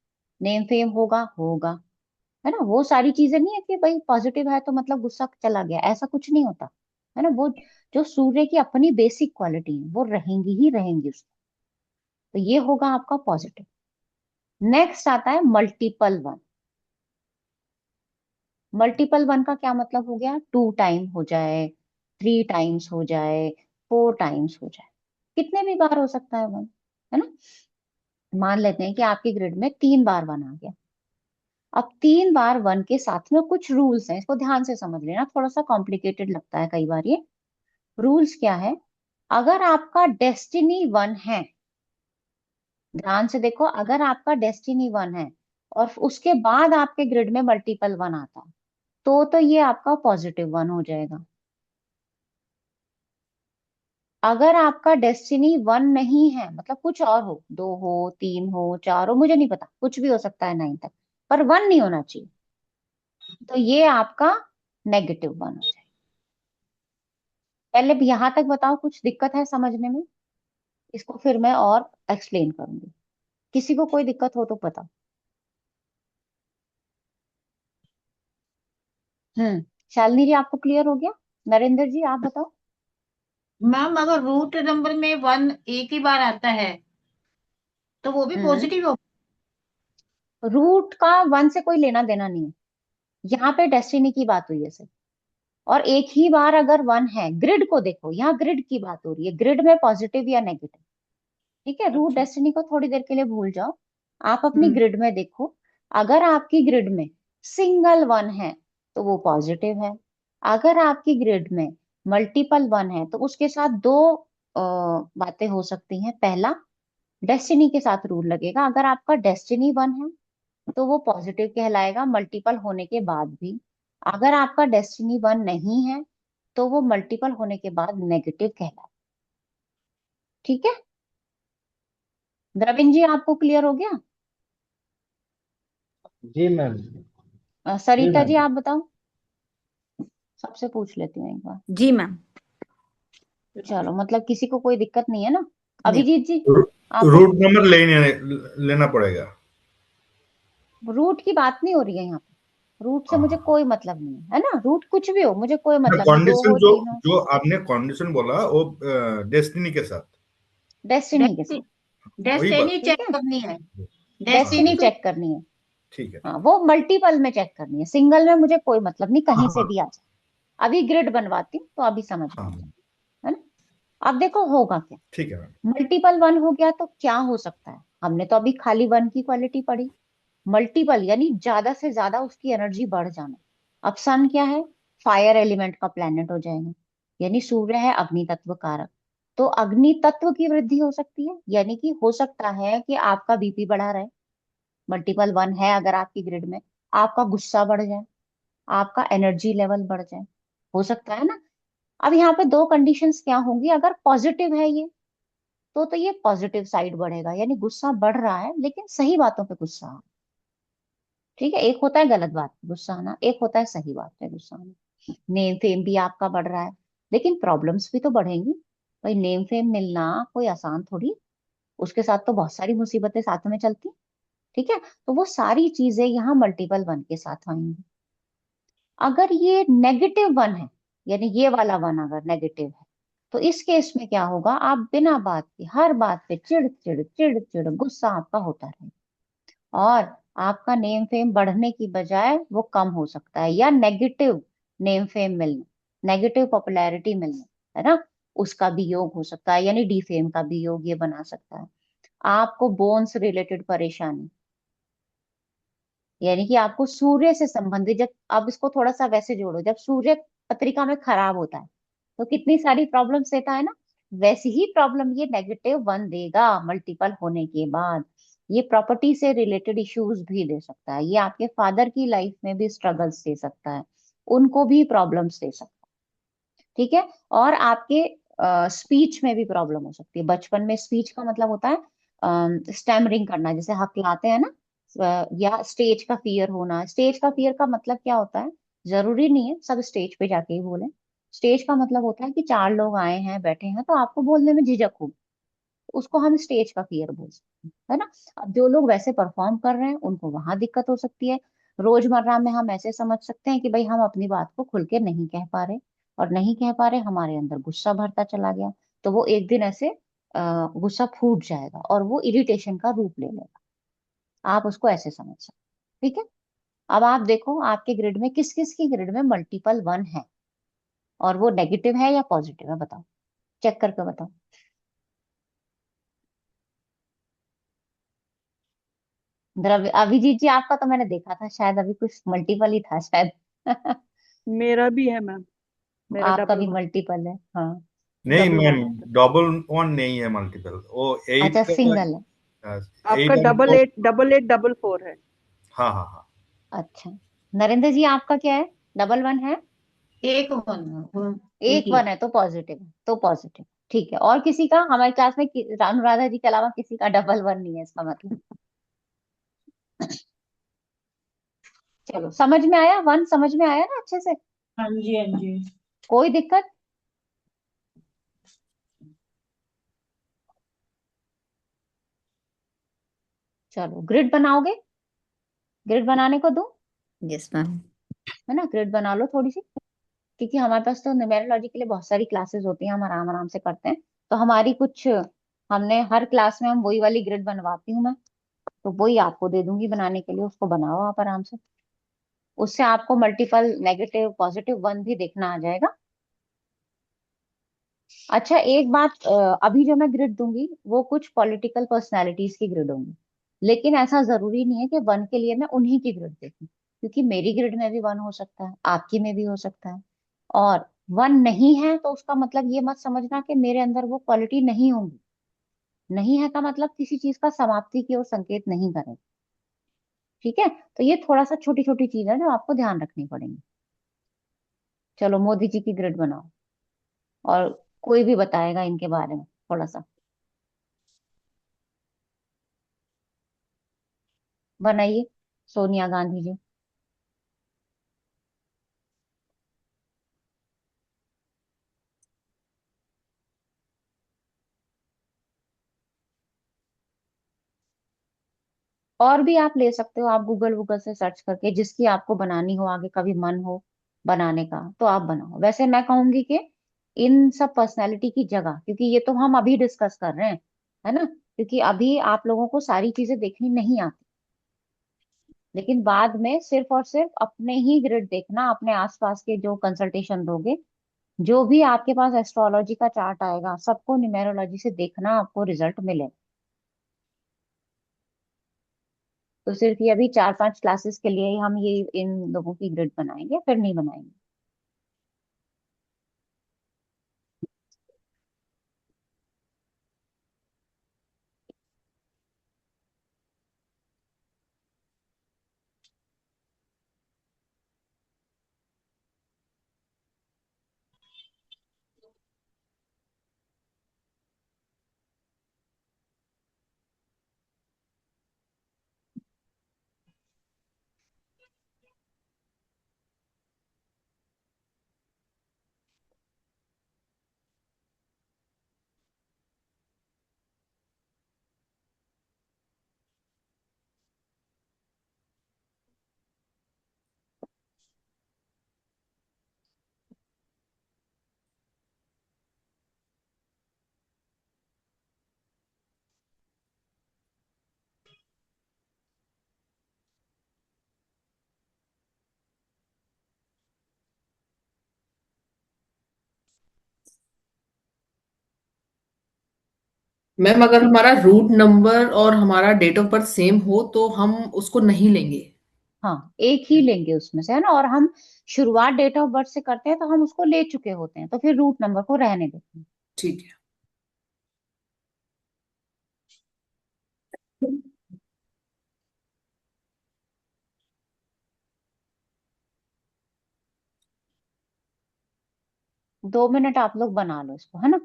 नेम फेम होगा, होगा। है ना। वो सारी चीजें नहीं है कि भाई पॉजिटिव है तो मतलब गुस्सा चला गया, ऐसा कुछ नहीं होता, है ना। वो जो सूर्य की अपनी बेसिक क्वालिटी है वो रहेंगी ही रहेंगी उसको। तो ये होगा आपका पॉजिटिव। नेक्स्ट आता है मल्टीपल 1। मल्टीपल 1 का क्या मतलब हो गया, 2 टाइम हो जाए, 3 टाइम्स हो जाए, 4 टाइम्स हो जाए, कितने भी बार हो सकता है 1, है ना। मान लेते हैं कि आपकी ग्रिड में 3 बार 1 आ गया। अब 3 बार 1 के साथ में कुछ रूल्स हैं, इसको ध्यान से समझ लेना, थोड़ा सा कॉम्प्लिकेटेड लगता है कई बार ये। रूल्स क्या है, अगर आपका डेस्टिनी 1 है, ध्यान से देखो, अगर आपका डेस्टिनी 1 है और उसके बाद आपके ग्रिड में मल्टीपल 1 आता है, तो ये आपका पॉजिटिव 1 हो जाएगा। अगर आपका डेस्टिनी 1 नहीं है, मतलब कुछ और हो, 2 हो, 3 हो, 4 हो, मुझे नहीं पता, कुछ भी हो सकता है 9 तक, पर 1 नहीं होना चाहिए, तो ये आपका नेगेटिव 1 हो जाए। पहले भी यहां तक बताओ, कुछ दिक्कत है समझने में, इसको फिर मैं और एक्सप्लेन करूंगी। किसी को कोई दिक्कत हो तो बताओ। शालिनी जी आपको क्लियर हो गया। नरेंद्र जी आप बताओ।
मैम अगर रूट नंबर में 1 एक ही बार आता है तो वो भी
हम्म
पॉजिटिव हो।
रूट का 1 से कोई लेना देना नहीं है, यहाँ पे डेस्टिनी की बात हुई है सिर्फ। और एक ही बार अगर 1 है, ग्रिड को देखो, यहाँ ग्रिड की बात हो रही है, ग्रिड में पॉजिटिव या नेगेटिव। ठीक है। रूट
अच्छा।
डेस्टिनी को थोड़ी देर के लिए भूल जाओ, आप अपनी
हम्म।
ग्रिड में देखो। अगर आपकी ग्रिड में सिंगल 1 है तो वो पॉजिटिव है। अगर आपकी ग्रिड में मल्टीपल 1 है तो उसके साथ दो बातें हो सकती हैं। पहला, डेस्टिनी के साथ रूल लगेगा, अगर आपका डेस्टिनी 1 है तो वो पॉजिटिव कहलाएगा मल्टीपल होने के बाद भी। अगर आपका डेस्टिनी 1 नहीं है तो वो मल्टीपल होने के बाद नेगेटिव कहलाए। ठीक है द्रविन जी, आपको क्लियर हो गया?
जी मैम। जी
सरिता जी
मैम।
आप बताओ, सबसे पूछ लेती हूँ एक बार।
जी मैम।
चलो, मतलब किसी को कोई दिक्कत नहीं है ना?
नहीं।
अभिजीत जी आपको?
रूट नंबर लेना पड़ेगा।
रूट की बात नहीं हो रही है यहाँ पे, रूट से मुझे
हाँ,
कोई मतलब नहीं है ना, रूट कुछ भी हो मुझे कोई मतलब नहीं, दो
कंडीशन
हो
जो
तीन हो।
जो आपने कंडीशन बोला वो डेस्टिनी के साथ,
डेस्टिनी के साथ।
वही बात।
डेस्टिनी
ठीक
चेक
है,
करनी है।
हाँ,
डेस्टिनी
डेस्टिनी को
चेक करनी है।
ठीक है
हाँ,
ठीक
वो मल्टीपल में चेक करनी है, सिंगल में मुझे कोई मतलब नहीं,
है।
कहीं से
हाँ
भी आ जाए। अभी ग्रिड बनवाती हूँ तो अभी समझ में आ
हाँ,
जाए, है ना? अब देखो होगा क्या।
ठीक है मैम।
मल्टीपल वन हो गया तो क्या हो सकता है, हमने तो अभी खाली वन की क्वालिटी पढ़ी। मल्टीपल यानी ज्यादा से ज्यादा उसकी एनर्जी बढ़ जाना। अब सन क्या है, फायर एलिमेंट का प्लेनेट हो जाएगा, यानी सूर्य है अग्नि तत्व कारक। तो अग्नि तत्व की वृद्धि हो सकती है, यानी कि हो सकता है कि आपका बीपी बढ़ा रहे। मल्टीपल वन है अगर आपकी ग्रिड में, आपका गुस्सा बढ़ जाए, आपका एनर्जी लेवल बढ़ जाए, हो सकता है ना? अब यहाँ पे दो कंडीशंस क्या होंगी, अगर पॉजिटिव है ये तो ये पॉजिटिव साइड बढ़ेगा, यानी गुस्सा बढ़ रहा है लेकिन सही बातों पे गुस्सा। ठीक है, एक होता है गलत बात पे गुस्सा आना, एक होता है सही बात पे गुस्सा आना। नेम फेम भी आपका बढ़ रहा है, लेकिन प्रॉब्लम्स भी तो बढ़ेंगी। भाई नेम फेम मिलना कोई आसान थोड़ी, उसके साथ तो बहुत सारी मुसीबतें साथ में चलती। ठीक है, तो वो सारी चीजें यहाँ मल्टीपल वन के साथ आएंगी। अगर ये नेगेटिव वन है, यानी ये वाला वन अगर नेगेटिव है, तो इस केस में क्या होगा, आप बिना बात के हर बात पे चिड़ चिड़ चिड़ चिड़ गुस्सा आपका होता रहेगा, और आपका नेम फेम बढ़ने की बजाय वो कम हो सकता है, या नेगेटिव नेम फेम मिलना, नेगेटिव पॉपुलैरिटी मिलना, है ना, उसका भी योग हो सकता है, यानी डीफेम का भी योग ये बना सकता है। आपको बोन्स रिलेटेड परेशानी, यानी कि आपको सूर्य से संबंधित, जब आप इसको थोड़ा सा वैसे जोड़ो, जब सूर्य पत्रिका में खराब होता है तो कितनी सारी प्रॉब्लम्स देता है ना, वैसी ही प्रॉब्लम ये नेगेटिव वन देगा मल्टीपल होने के बाद। ये प्रॉपर्टी से रिलेटेड इश्यूज भी दे सकता है, ये आपके फादर की लाइफ में भी स्ट्रगल्स दे सकता है, उनको भी प्रॉब्लम्स दे सकता है। ठीक है, और आपके स्पीच में भी प्रॉब्लम हो सकती है। बचपन में स्पीच का मतलब होता है स्टैमरिंग करना, जैसे हकलाते हैं ना, या स्टेज का फियर होना। स्टेज का फियर का मतलब क्या होता है, जरूरी नहीं है सब स्टेज पे जाके ही बोले। स्टेज का मतलब होता है कि चार लोग आए हैं बैठे हैं तो आपको बोलने में झिझक हो, उसको हम स्टेज का फियर बोल सकते हैं, है ना? अब जो लोग वैसे परफॉर्म कर रहे हैं उनको वहां दिक्कत हो सकती है। रोजमर्रा में हम ऐसे समझ सकते हैं कि भाई हम अपनी बात को खुल के नहीं कह पा रहे, और नहीं कह पा रहे, हमारे अंदर गुस्सा भरता चला गया, तो वो एक दिन ऐसे गुस्सा फूट जाएगा और वो इरिटेशन का रूप ले लेगा। आप उसको ऐसे समझ सकते हैं। ठीक है, अब आप देखो आपके ग्रिड में किस किस की ग्रिड में मल्टीपल वन है, और वो नेगेटिव है या पॉजिटिव है, बताओ, चेक करके बताओ। द्रव्य अभिजीत जी आपका तो मैंने देखा था, शायद अभी कुछ मल्टीपल ही था शायद।
मेरा भी है मैम, मेरा
आपका
डबल
भी
वन।
मल्टीपल है, हाँ।
नहीं
डबल
मैम,
वन है।
डबल वन नहीं है मल्टीपल, वो एट
अच्छा
का।
सिंगल है।
आपका
8 और 4।
डबल एट डबल फोर है।
हाँ हाँ हाँ।
अच्छा, नरेंद्र जी आपका क्या है, डबल वन है?
एक वन, एक
एक
ही।
वन है तो पॉजिटिव है, तो पॉजिटिव। ठीक है, और किसी का हमारी क्लास में अनुराधा जी के अलावा किसी का डबल वन नहीं है इसका मतलब? चलो समझ में आया, वन समझ में आया ना अच्छे से?
हाँ जी, हाँ जी।
कोई दिक्कत? चलो ग्रिड बनाओगे, ग्रिड बनाने को दो,
यस मैम।
है ना, ग्रिड बना लो थोड़ी सी, क्योंकि हमारे पास तो न्यूमेरोलॉजी के लिए बहुत सारी क्लासेस होती हैं, हम आराम आराम से करते हैं। तो हमारी कुछ, हमने हर क्लास में हम वही वाली ग्रिड बनवाती हूँ मैं, तो वही आपको दे दूंगी बनाने के लिए, उसको बनाओ आप आराम से, उससे आपको मल्टीपल नेगेटिव पॉजिटिव वन भी देखना आ जाएगा। अच्छा एक बात, अभी जो मैं ग्रिड दूंगी वो कुछ पॉलिटिकल पर्सनालिटीज की ग्रिड होंगी, लेकिन ऐसा जरूरी नहीं है कि वन के लिए मैं उन्हीं की ग्रिड देखूं, क्योंकि मेरी ग्रिड में भी वन हो सकता है, आपकी में भी हो सकता है। और वन नहीं है तो उसका मतलब ये मत समझना कि मेरे अंदर वो क्वालिटी नहीं होंगी। नहीं है का मतलब किसी चीज का समाप्ति की ओर संकेत नहीं करेगा। ठीक है, तो ये थोड़ा सा छोटी छोटी चीज है जो आपको ध्यान रखनी पड़ेगी। चलो मोदी जी की ग्रिड बनाओ, और कोई भी बताएगा इनके बारे में थोड़ा सा। बनाइए, सोनिया गांधी जी। और भी आप ले सकते हो, आप गूगल गूगल से सर्च करके, जिसकी आपको बनानी हो, आगे कभी मन हो बनाने का तो आप बनाओ। वैसे मैं कहूंगी कि इन सब पर्सनैलिटी की जगह, क्योंकि ये तो हम अभी डिस्कस कर रहे हैं, है ना, क्योंकि अभी आप लोगों को सारी चीजें देखनी नहीं आती, लेकिन बाद में सिर्फ और सिर्फ अपने ही ग्रिड देखना, अपने आसपास के जो कंसल्टेशन दोगे, जो भी आपके पास एस्ट्रोलॉजी का चार्ट आएगा, सबको न्यूमेरोलॉजी से देखना, आपको रिजल्ट मिले। तो सिर्फ ये अभी 4-5 क्लासेस के लिए ही हम ये इन लोगों की ग्रिड बनाएंगे, फिर नहीं बनाएंगे।
मैम अगर हमारा रूट नंबर और हमारा डेट ऑफ बर्थ सेम हो तो हम उसको नहीं लेंगे।
हाँ, एक ही लेंगे उसमें से, है ना, और हम शुरुआत डेट ऑफ बर्थ से करते हैं, तो हम उसको ले चुके होते हैं, तो फिर रूट नंबर को रहने देते हैं।
ठीक है।
2 मिनट आप लोग बना लो इसको, है ना।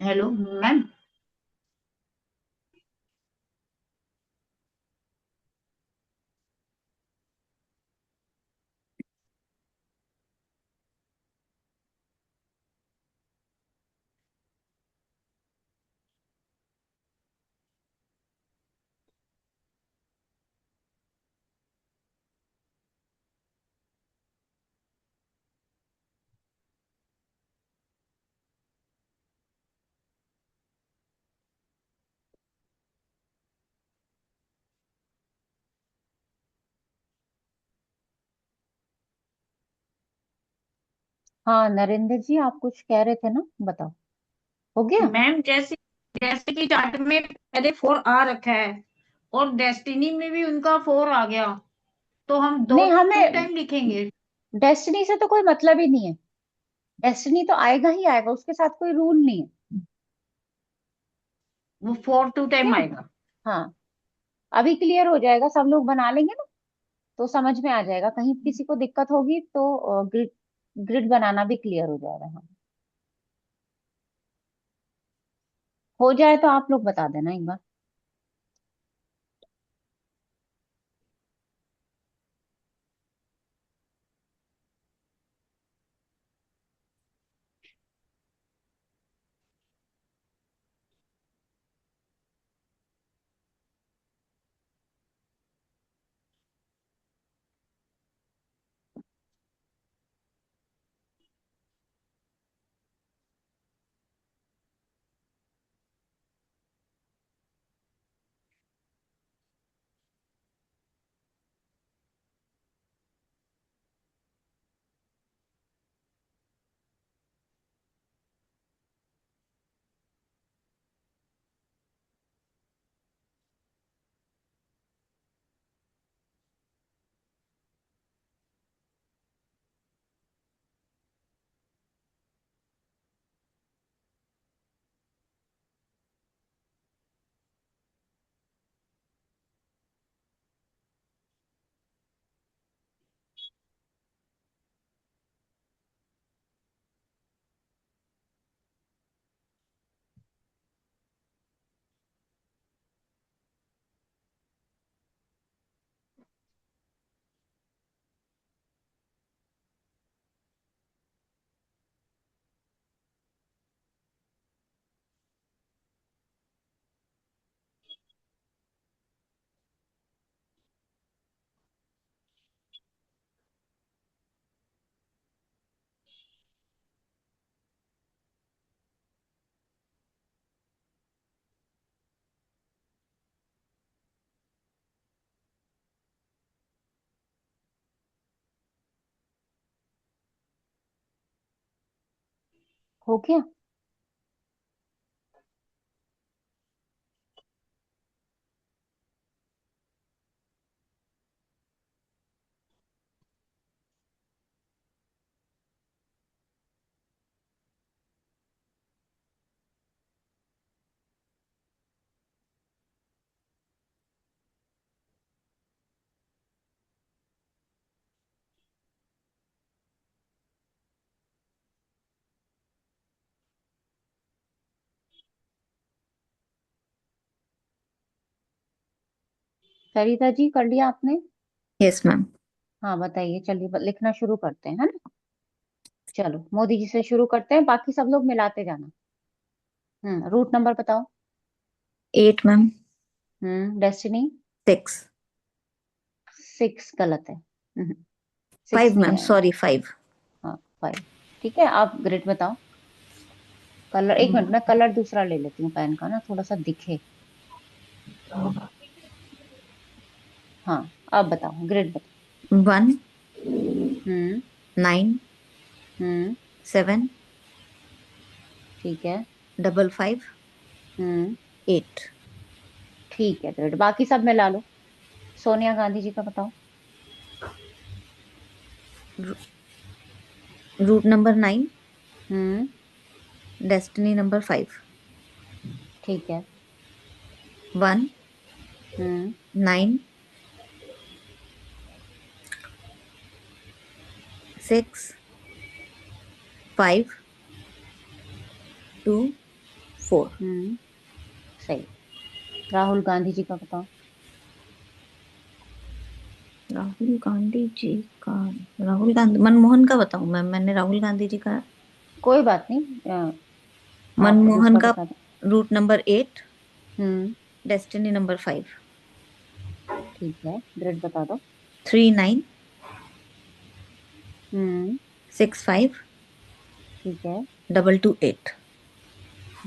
Hello ma'am.
हाँ नरेंद्र जी, आप कुछ कह रहे थे ना, बताओ। हो गया।
मैम जैसे जैसे कि चार्ट में पहले 4 आ रखा है और डेस्टिनी में भी उनका 4 आ गया, तो हम दो
नहीं,
टू
हमें
टाइम लिखेंगे।
डेस्टिनी से तो कोई मतलब ही नहीं है। डेस्टिनी तो आएगा ही आएगा, उसके साथ कोई रूल नहीं है।
वो 4 2 टाइम
ठीक है।
आएगा।
हाँ, अभी क्लियर हो जाएगा, सब लोग बना लेंगे ना तो समझ में आ जाएगा। कहीं किसी को दिक्कत होगी तो ग्रिड ग्रिड बनाना भी क्लियर हो जाएगा। हाँ, हो जाए तो आप लोग बता देना एक बार। हो गया? सरिता जी, कर लिया आपने?
Yes ma'am.
हाँ बताइए, चलिए लिखना शुरू करते हैं, है ना। चलो मोदी जी से शुरू करते हैं, बाकी सब लोग मिलाते जाना। रूट नंबर बताओ।
8 मैम।
डेस्टिनी।
6।
6 गलत है। 6
5
नहीं
मैम,
आएगा।
सॉरी 5।
हाँ, 5। ठीक है, आप ग्रिड बताओ। कलर, एक मिनट, मैं कलर दूसरा ले लेती हूँ पेन का ना, थोड़ा सा दिखे। हाँ, अब बताओ, ग्रिड बताओ।
1
हम्म
9
हम्म
7
ठीक है।
5
हम्म
8।
ठीक है, ग्रिड बाकी सब मिला लो। सोनिया गांधी जी का बताओ।
Route number 9।
Hmm
destiny number 5।
ठीक है।
1
हम्म
9 6 5 2 4।
हम्म सही। राहुल गांधी जी का बताओ।
राहुल गांधी जी का। राहुल गांधी, मनमोहन का बताऊं मैम? मैंने राहुल गांधी जी का।
कोई बात नहीं, आप
मनमोहन
दूसरा
का।
बता दो।
Route number 8।
Hmm
destiny number 5।
ठीक है, ग्रिड बता दो।
3 9
हम्म
6 5
ठीक है।
2 2 8।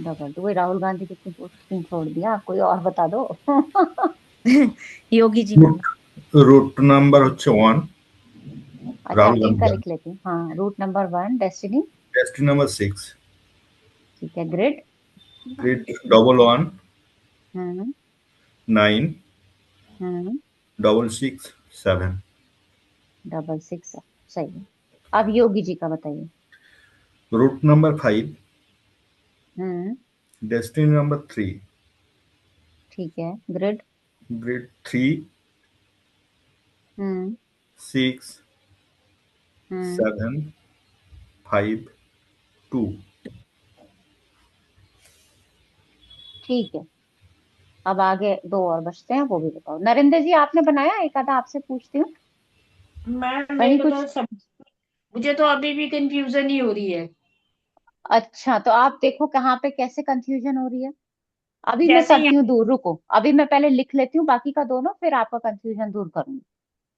डबल टू, वही राहुल गांधी की पोस्टिंग छोड़ दिया, आप कोई और बता दो।
Yogi ji ma'am.
Root number হচ্ছে 1
अच्छा,
राहुल
इनका
गांधी।
लिख लेती हूँ। हाँ, route number 1 destiny.
Destiny number 6।
ठीक है, ग्रिड।
ग्रिड 11
हम्म
9
हम्म
6 7।
6 6 सही है। अब योगी जी का बताइए।
रूट नंबर 5, डेस्टिनी नंबर 3,
ठीक है। ग्रिड।
ग्रिड 3,
हम्म
6,
हम्म
7, 5, 2।
ठीक है। अब आगे दो और बचते हैं, वो भी बताओ। नरेंद्र जी आपने बनाया? एक आधा आपसे पूछती हूँ।
मैम
कहीं
मेरे को तो
कुछ।
सब, मुझे तो अभी भी कंफ्यूजन ही हो रही है।
अच्छा, तो आप देखो कहाँ पे कैसे कंफ्यूजन हो रही है। अभी मैं
जैसे
करती हूँ
यहाँ,
दूर, रुको। अभी मैं पहले लिख लेती हूँ बाकी का दोनों, फिर आपका कंफ्यूजन दूर करूंगी।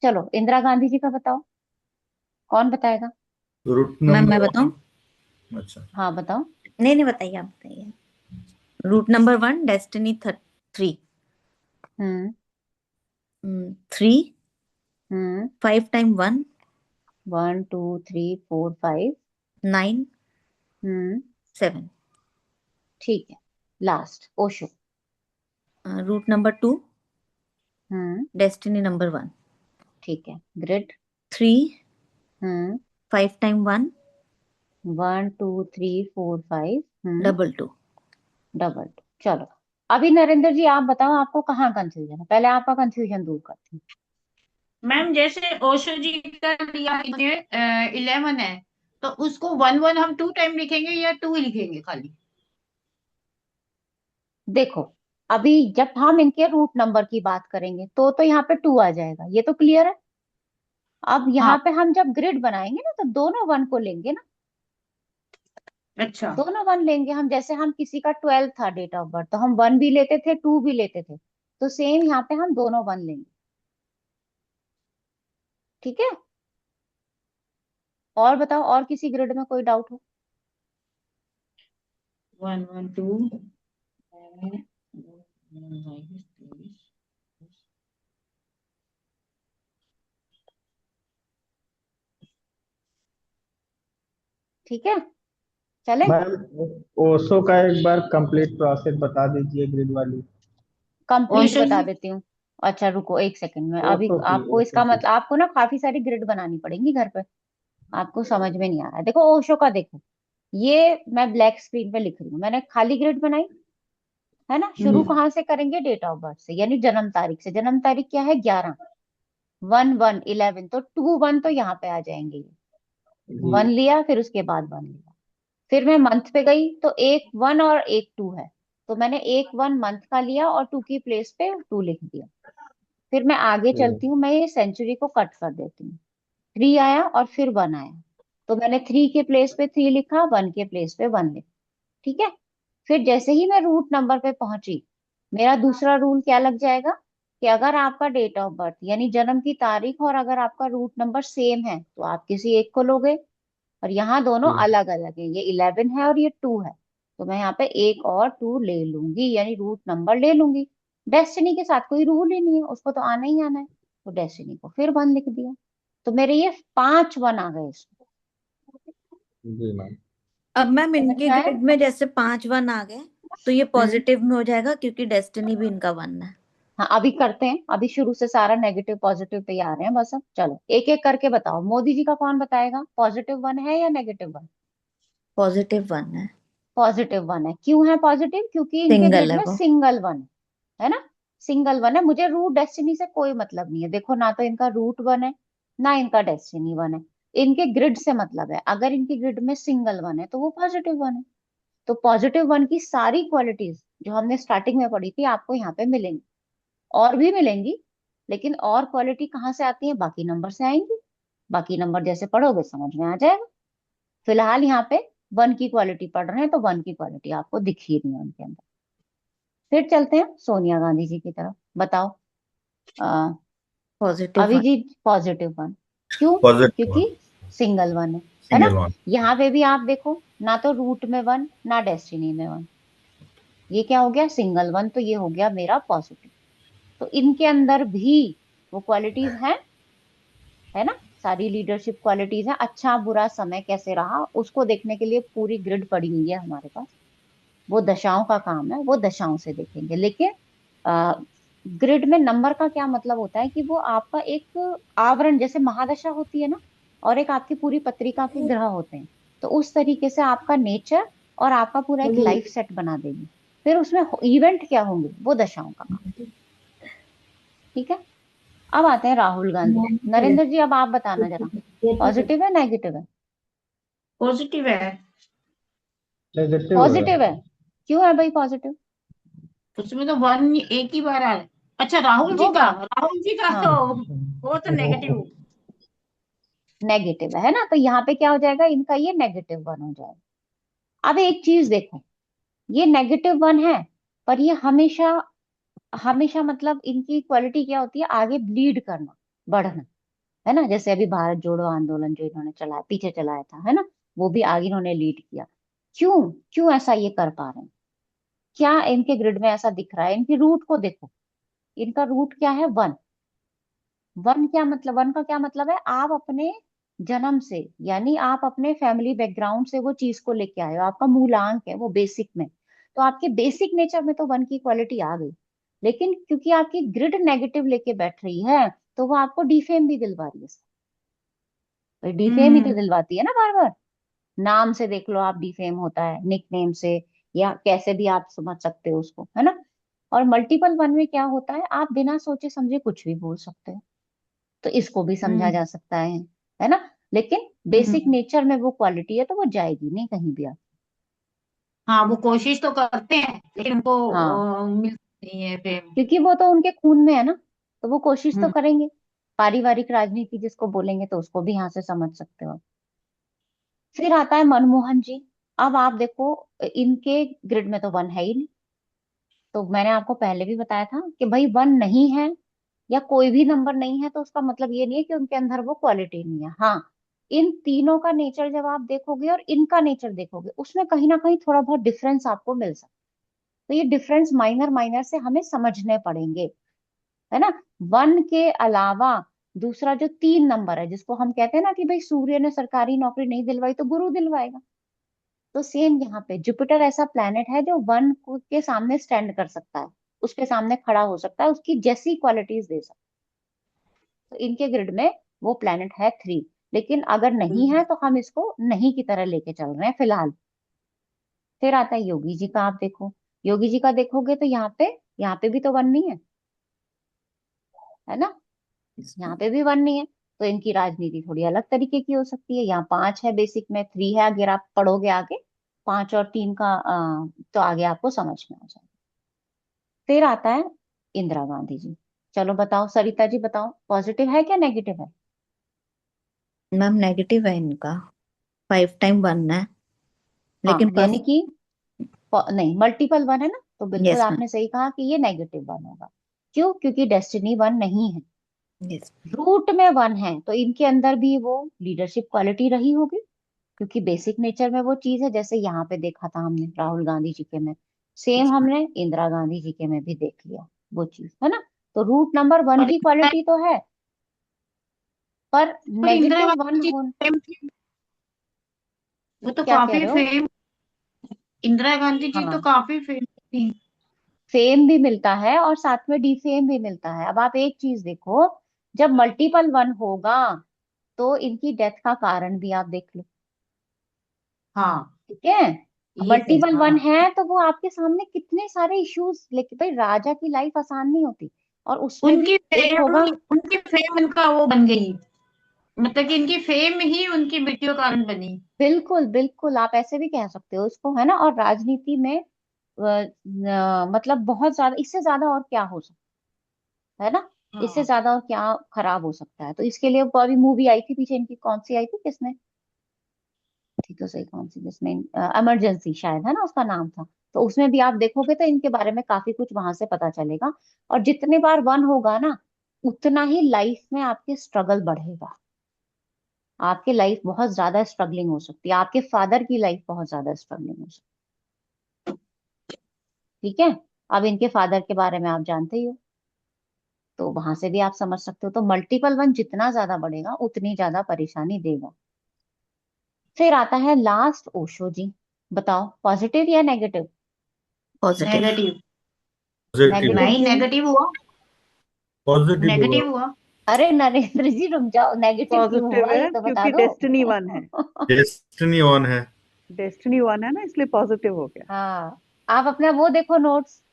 चलो, इंदिरा गांधी जी का बताओ। कौन बताएगा?
रूट
मैम
नंबर
मैं बताऊं?
1। अच्छा।
हाँ बताओ।
नहीं नहीं, बताइए, आप बताइए। Route number 1, destiny 3।
Hmm
3,
hmm
5 time 1,
1 2 3 4 5।
9,
hmm
7।
ठीक है। Last Osho.
Route number 2,
hmm
destiny number 1।
ठीक है। Grid.
3,
hmm
5 time 1,
1 2 3 4 5।
Double 2।
Double two. चलो, अभी नरेंद्र जी आप बताओ आपको कहाँ कंफ्यूजन है, पहले आपका कंफ्यूजन दूर करती हूँ।
मैम जैसे ओशो जी का लिया 11 है, तो उसको 1 1 हम 2 टाइम लिखेंगे या 2 ही लिखेंगे खाली?
देखो, अभी जब हम इनके रूट नंबर की बात करेंगे तो यहाँ पे 2 आ जाएगा, ये तो क्लियर है। अब
हाँ।
यहाँ पे हम जब ग्रिड बनाएंगे ना, तो दोनों 1 को लेंगे ना।
अच्छा।
दोनों 1 लेंगे हम। जैसे हम किसी का 12 था डेट ऑफ बर्थ, तो हम 1 भी लेते थे 2 भी लेते थे। तो सेम यहाँ पे हम दोनों 1 लेंगे। ठीक है। और बताओ, और किसी ग्रिड में कोई डाउट हो?
1 1 2।
ठीक है, चले।
मैम ओशो का एक बार कंप्लीट प्रोसेस बता दीजिए, ग्रिड वाली।
कंप्लीट
ओशो
बता
जी।
देती हूँ। अच्छा रुको एक सेकंड में, अभी
ओशो की
आपको
ओशो
इसका
की
मतलब, आपको ना काफी सारी ग्रिड बनानी पड़ेंगी घर पे। आपको समझ में नहीं आ रहा है। देखो ओशो का देखो, ये मैं ब्लैक स्क्रीन पे लिख रही हूँ, मैंने खाली ग्रिड बनाई है ना। शुरू
हम्म
कहाँ से करेंगे? डेट ऑफ बर्थ से, यानी जन्म तारीख से। जन्म तारीख क्या है? 11। 1 1 11, तो 2 1 तो यहाँ पे आ जाएंगे।
जी।
1 लिया, फिर उसके बाद 1 लिया। फिर मैं मंथ पे गई, तो एक 1 और एक 2 है। तो मैंने एक 1 मंथ का लिया और 2 की प्लेस पे 2 लिख दिया। फिर मैं आगे
जी।
चलती हूँ, मैं ये सेंचुरी को कट कर देती हूँ। 3 आया और फिर 1 आया, तो मैंने 3 के प्लेस पे 3 लिखा, 1 के प्लेस पे 1 लिखा। ठीक है। फिर जैसे ही मैं रूट नंबर पे पहुंची, मेरा दूसरा रूल क्या लग जाएगा कि अगर आपका डेट ऑफ बर्थ यानी जन्म की तारीख और अगर आपका रूट नंबर सेम है, तो आप किसी एक को लोगे। और यहाँ दोनों
जी।
अलग अलग है, ये 11 है और ये 2 है। तो मैं यहाँ पे एक और 2 ले लूंगी, यानी रूट नंबर ले लूंगी। डेस्टिनी के साथ कोई रूल ही नहीं है, उसको तो आना ही आना है। तो डेस्टिनी को फिर 1 लिख दिया। तो मेरे ये 5 1 आ गए इसमें।
जी मैम।
अब मैम
समझ
इनके
में आया?
ग्रिड में जैसे 5 1 आ गए, तो ये
हम्म
पॉजिटिव में हो जाएगा क्योंकि डेस्टिनी भी इनका 1 है।
हाँ, अभी करते हैं। अभी शुरू से सारा नेगेटिव पॉजिटिव पे ही आ रहे हैं बस। अब चलो एक एक करके बताओ। मोदी जी का कौन बताएगा? पॉजिटिव 1 है या नेगेटिव 1?
पॉजिटिव 1 है।
पॉजिटिव 1 है। क्यों है पॉजिटिव? क्योंकि इनके
सिंगल
ग्रिड
है
में
वो।
सिंगल 1 है ना। सिंगल 1 है। मुझे रूट डेस्टिनी से कोई मतलब नहीं है। देखो, ना तो इनका रूट 1 है, ना इनका डेस्टिनी 1 है। इनके ग्रिड से मतलब है। अगर इनके ग्रिड में सिंगल 1 है तो वो पॉजिटिव 1 है। तो पॉजिटिव 1 की सारी क्वालिटीज जो हमने स्टार्टिंग में पढ़ी थी आपको यहाँ पे मिलेंगी। और भी मिलेंगी, लेकिन और क्वालिटी कहाँ से आती है? बाकी नंबर से आएंगी। बाकी नंबर जैसे पढ़ोगे समझ में आ जाएगा। फिलहाल यहाँ पे 1 की क्वालिटी पढ़ रहे हैं, तो 1 की क्वालिटी आपको दिख ही नहीं है उनके अंदर। फिर चलते हैं सोनिया गांधी जी की तरफ। बताओ। आ,
पॉजिटिव 1।
अभिजीत पॉजिटिव 1। क्यों?
पॉजिटिव
क्योंकि
1।
सिंगल 1 है ना।
सिंगल 1।
यहाँ पे भी आप देखो, ना तो रूट में 1 ना डेस्टिनी में 1। ये क्या हो गया? सिंगल 1। तो ये हो गया मेरा पॉजिटिव। तो इनके अंदर भी वो क्वालिटीज हैं, है ना। सारी लीडरशिप क्वालिटीज हैं। अच्छा बुरा समय कैसे रहा उसको देखने के लिए पूरी ग्रिड पड़ी हुई है हमारे पास। वो दशाओं का काम है, वो दशाओं से देखेंगे। लेकिन आ, ग्रिड में नंबर का क्या मतलब होता है कि वो आपका एक आवरण, जैसे महादशा होती है ना, और एक आपकी पूरी पत्रिका के ग्रह होते हैं। तो उस तरीके से आपका नेचर और आपका पूरा एक लाइफ सेट बना देगी। फिर उसमें इवेंट क्या होंगे वो दशाओं का काम। ठीक है, अब आते हैं राहुल गांधी। नरेंद्र जी अब आप बताना जरा, पॉजिटिव है नेगेटिव है?
पॉजिटिव है।
नेगेटिव है।
पॉजिटिव है, क्यों है भाई पॉजिटिव?
उसमें तो वन एक ही बार आ रहा है। अच्छा,
दो बार?
राहुल जी का
हाँ,
तो वो तो नेगेटिव।
नेगेटिव है ना, तो यहाँ पे क्या हो जाएगा, इनका ये नेगेटिव वन हो जाएगा। अब एक चीज देखो, ये नेगेटिव वन है, पर ये हमेशा हमेशा मतलब इनकी क्वालिटी क्या होती है, आगे ब्लीड करना, बढ़ना, है ना। जैसे अभी भारत जोड़ो आंदोलन जो इन्होंने चलाया, पीछे चलाया था, है ना, वो भी आगे इन्होंने लीड किया। क्यों क्यों ऐसा ये कर पा रहे हैं? क्या इनके ग्रिड में ऐसा दिख रहा है? इनकी रूट को देखो, इनका रूट क्या है, वन। वन क्या मतलब, वन का क्या मतलब है, आप अपने जन्म से, यानी आप अपने फैमिली बैकग्राउंड से वो चीज को लेके आए हो, आपका मूलांक है वो बेसिक में, तो आपके बेसिक नेचर में तो वन की क्वालिटी आ गई। लेकिन क्योंकि आपकी ग्रिड नेगेटिव लेके बैठ रही है, तो वो आपको डिफेम भी दिलवा रही है। भाई डिफेम ही तो
हम्म।
दिलवाती है ना बार बार। नाम से देख लो आप, डिफेम होता है निक नेम से, या कैसे भी आप समझ सकते हो उसको, है ना। और मल्टीपल वन में क्या होता है, आप बिना सोचे समझे कुछ भी बोल सकते हो, तो इसको भी समझा
हम्म।
जा सकता है ना। लेकिन बेसिक
हम्म।
नेचर में वो क्वालिटी है, तो वो जाएगी नहीं कहीं भी आप।
हाँ, वो कोशिश तो करते हैं लेकिन उनको
हाँ,
मिलती नहीं है फिर।
क्योंकि वो तो उनके खून में है ना, तो वो कोशिश तो
हम्म।
करेंगे। पारिवारिक राजनीति जिसको बोलेंगे, तो उसको भी यहाँ से समझ सकते हो। फिर आता है मनमोहन जी। अब आप देखो, इनके ग्रिड में तो वन है ही नहीं। तो मैंने आपको पहले भी बताया था कि भाई वन नहीं है या कोई भी नंबर नहीं है, तो उसका मतलब ये नहीं है कि उनके अंदर वो क्वालिटी नहीं है। हाँ, इन तीनों का नेचर जब आप देखोगे और इनका नेचर देखोगे, उसमें कहीं ना कहीं थोड़ा बहुत डिफरेंस आपको मिल सकता है। तो ये डिफरेंस माइनर माइनर से हमें समझने पड़ेंगे, है ना। वन के अलावा दूसरा जो तीन नंबर है, जिसको हम कहते हैं ना कि भाई सूर्य ने सरकारी नौकरी नहीं दिलवाई तो गुरु दिलवाएगा, तो सेम यहाँ पे जुपिटर ऐसा प्लेनेट है जो वन के सामने स्टैंड कर सकता है, उसके सामने खड़ा हो सकता है, उसकी जैसी क्वालिटीज दे सकता है। तो इनके ग्रिड में वो प्लेनेट है थ्री। लेकिन अगर नहीं है तो हम इसको नहीं की तरह लेके चल रहे हैं फिलहाल। फिर आता है योगी जी का। आप देखो, योगी जी का देखोगे तो यहाँ पे भी तो वन नहीं है ना, यहाँ पे भी वन नहीं है। तो इनकी राजनीति थोड़ी अलग तरीके की हो सकती है। यहाँ पांच है बेसिक में, थ्री है, अगर आप पढ़ोगे आगे पांच और तीन का तो आगे आपको समझ में आ जाएगा। फिर आता है इंदिरा गांधी जी। चलो बताओ सरिता जी, बताओ पॉजिटिव है क्या नेगेटिव है?
मैम नेगेटिव है इनका, 5 टाइम 1 है, लेकिन
हाँ, यानी
फर्स्ट।
कि नहीं, मल्टीपल वन है ना, तो बिल्कुल
यस मैम।
आपने सही कहा कि ये नेगेटिव वन होगा। क्यों? क्योंकि डेस्टिनी वन नहीं है,
यस।
रूट में वन है, तो इनके अंदर भी वो लीडरशिप क्वालिटी रही होगी, क्योंकि बेसिक नेचर में वो चीज है। जैसे यहाँ पे देखा था हमने राहुल गांधी जी के में, सेम हमने इंदिरा गांधी जी के में भी देख लिया वो चीज, है ना। तो रूट नंबर वन
और
की क्वालिटी तो है, पर
इंदिरा
नेगेटिव वन
गांधी जी
हो।
फेम थी, वो तो
क्या कह
काफी
रहे हो?
फेम। इंदिरा गांधी जी तो
हाँ,
काफी फेम थी।
फेम भी मिलता है और साथ में डिफेम भी मिलता है। अब आप एक चीज देखो, जब मल्टीपल वन होगा तो इनकी डेथ का कारण भी आप देख लो।
हाँ,
ठीक है,
ये तो
मल्टीपल वन
हाँ।
है तो वो आपके सामने कितने सारे इश्यूज लेके, भाई राजा की लाइफ आसान नहीं होती, और उसमें भी एक होगा।
उनकी फेम उनका वो बन गई। मतलब कि इनकी फेम ही उनकी मृत्यु का कारण बनी।
बिल्कुल बिल्कुल, आप ऐसे भी कह सकते हो इसको, है ना। और राजनीति में मतलब बहुत ज्यादा, इससे ज्यादा और क्या हो सकता है ना, इससे
हाँ।
ज्यादा और क्या खराब हो सकता है। तो इसके लिए अभी मूवी आई थी पीछे इनकी, कौन सी आई थी, किसने थी तो सही, कौन सी जिसमें इमरजेंसी शायद, है ना उसका नाम था। तो उसमें भी आप देखोगे तो इनके बारे में काफी कुछ वहां से पता चलेगा। और जितने बार वन होगा ना, उतना ही लाइफ में आपके स्ट्रगल बढ़ेगा। आपकी लाइफ बहुत ज्यादा स्ट्रगलिंग हो सकती है, आपके फादर की लाइफ बहुत ज्यादा स्ट्रगलिंग हो सकती है। ठीक है, अब इनके फादर के बारे में आप जानते ही हो, तो वहां से भी आप समझ सकते हो। तो मल्टीपल वन जितना ज्यादा बढ़ेगा उतनी ज्यादा परेशानी देगा। फिर आता है लास्ट ओशो जी। बताओ पॉजिटिव या negative?
Positive.
Negative.
Positive.
Negative
नहीं,
क्यों?
नेगेटिव हुआ।
पॉजिटिव होगा।
नेगेटिव हुआ।
अरे नरेंद्र जी रुक जाओ, नेगेटिव क्यों
पॉजिटिव
हुआ
है
ये तो बता
क्योंकि
दो।
डेस्टिनी वन है।
डेस्टिनी ऑन है।
डेस्टिनी वन है ना, इसलिए पॉजिटिव हो गया।
हाँ, आप अपना वो देखो नोट्स,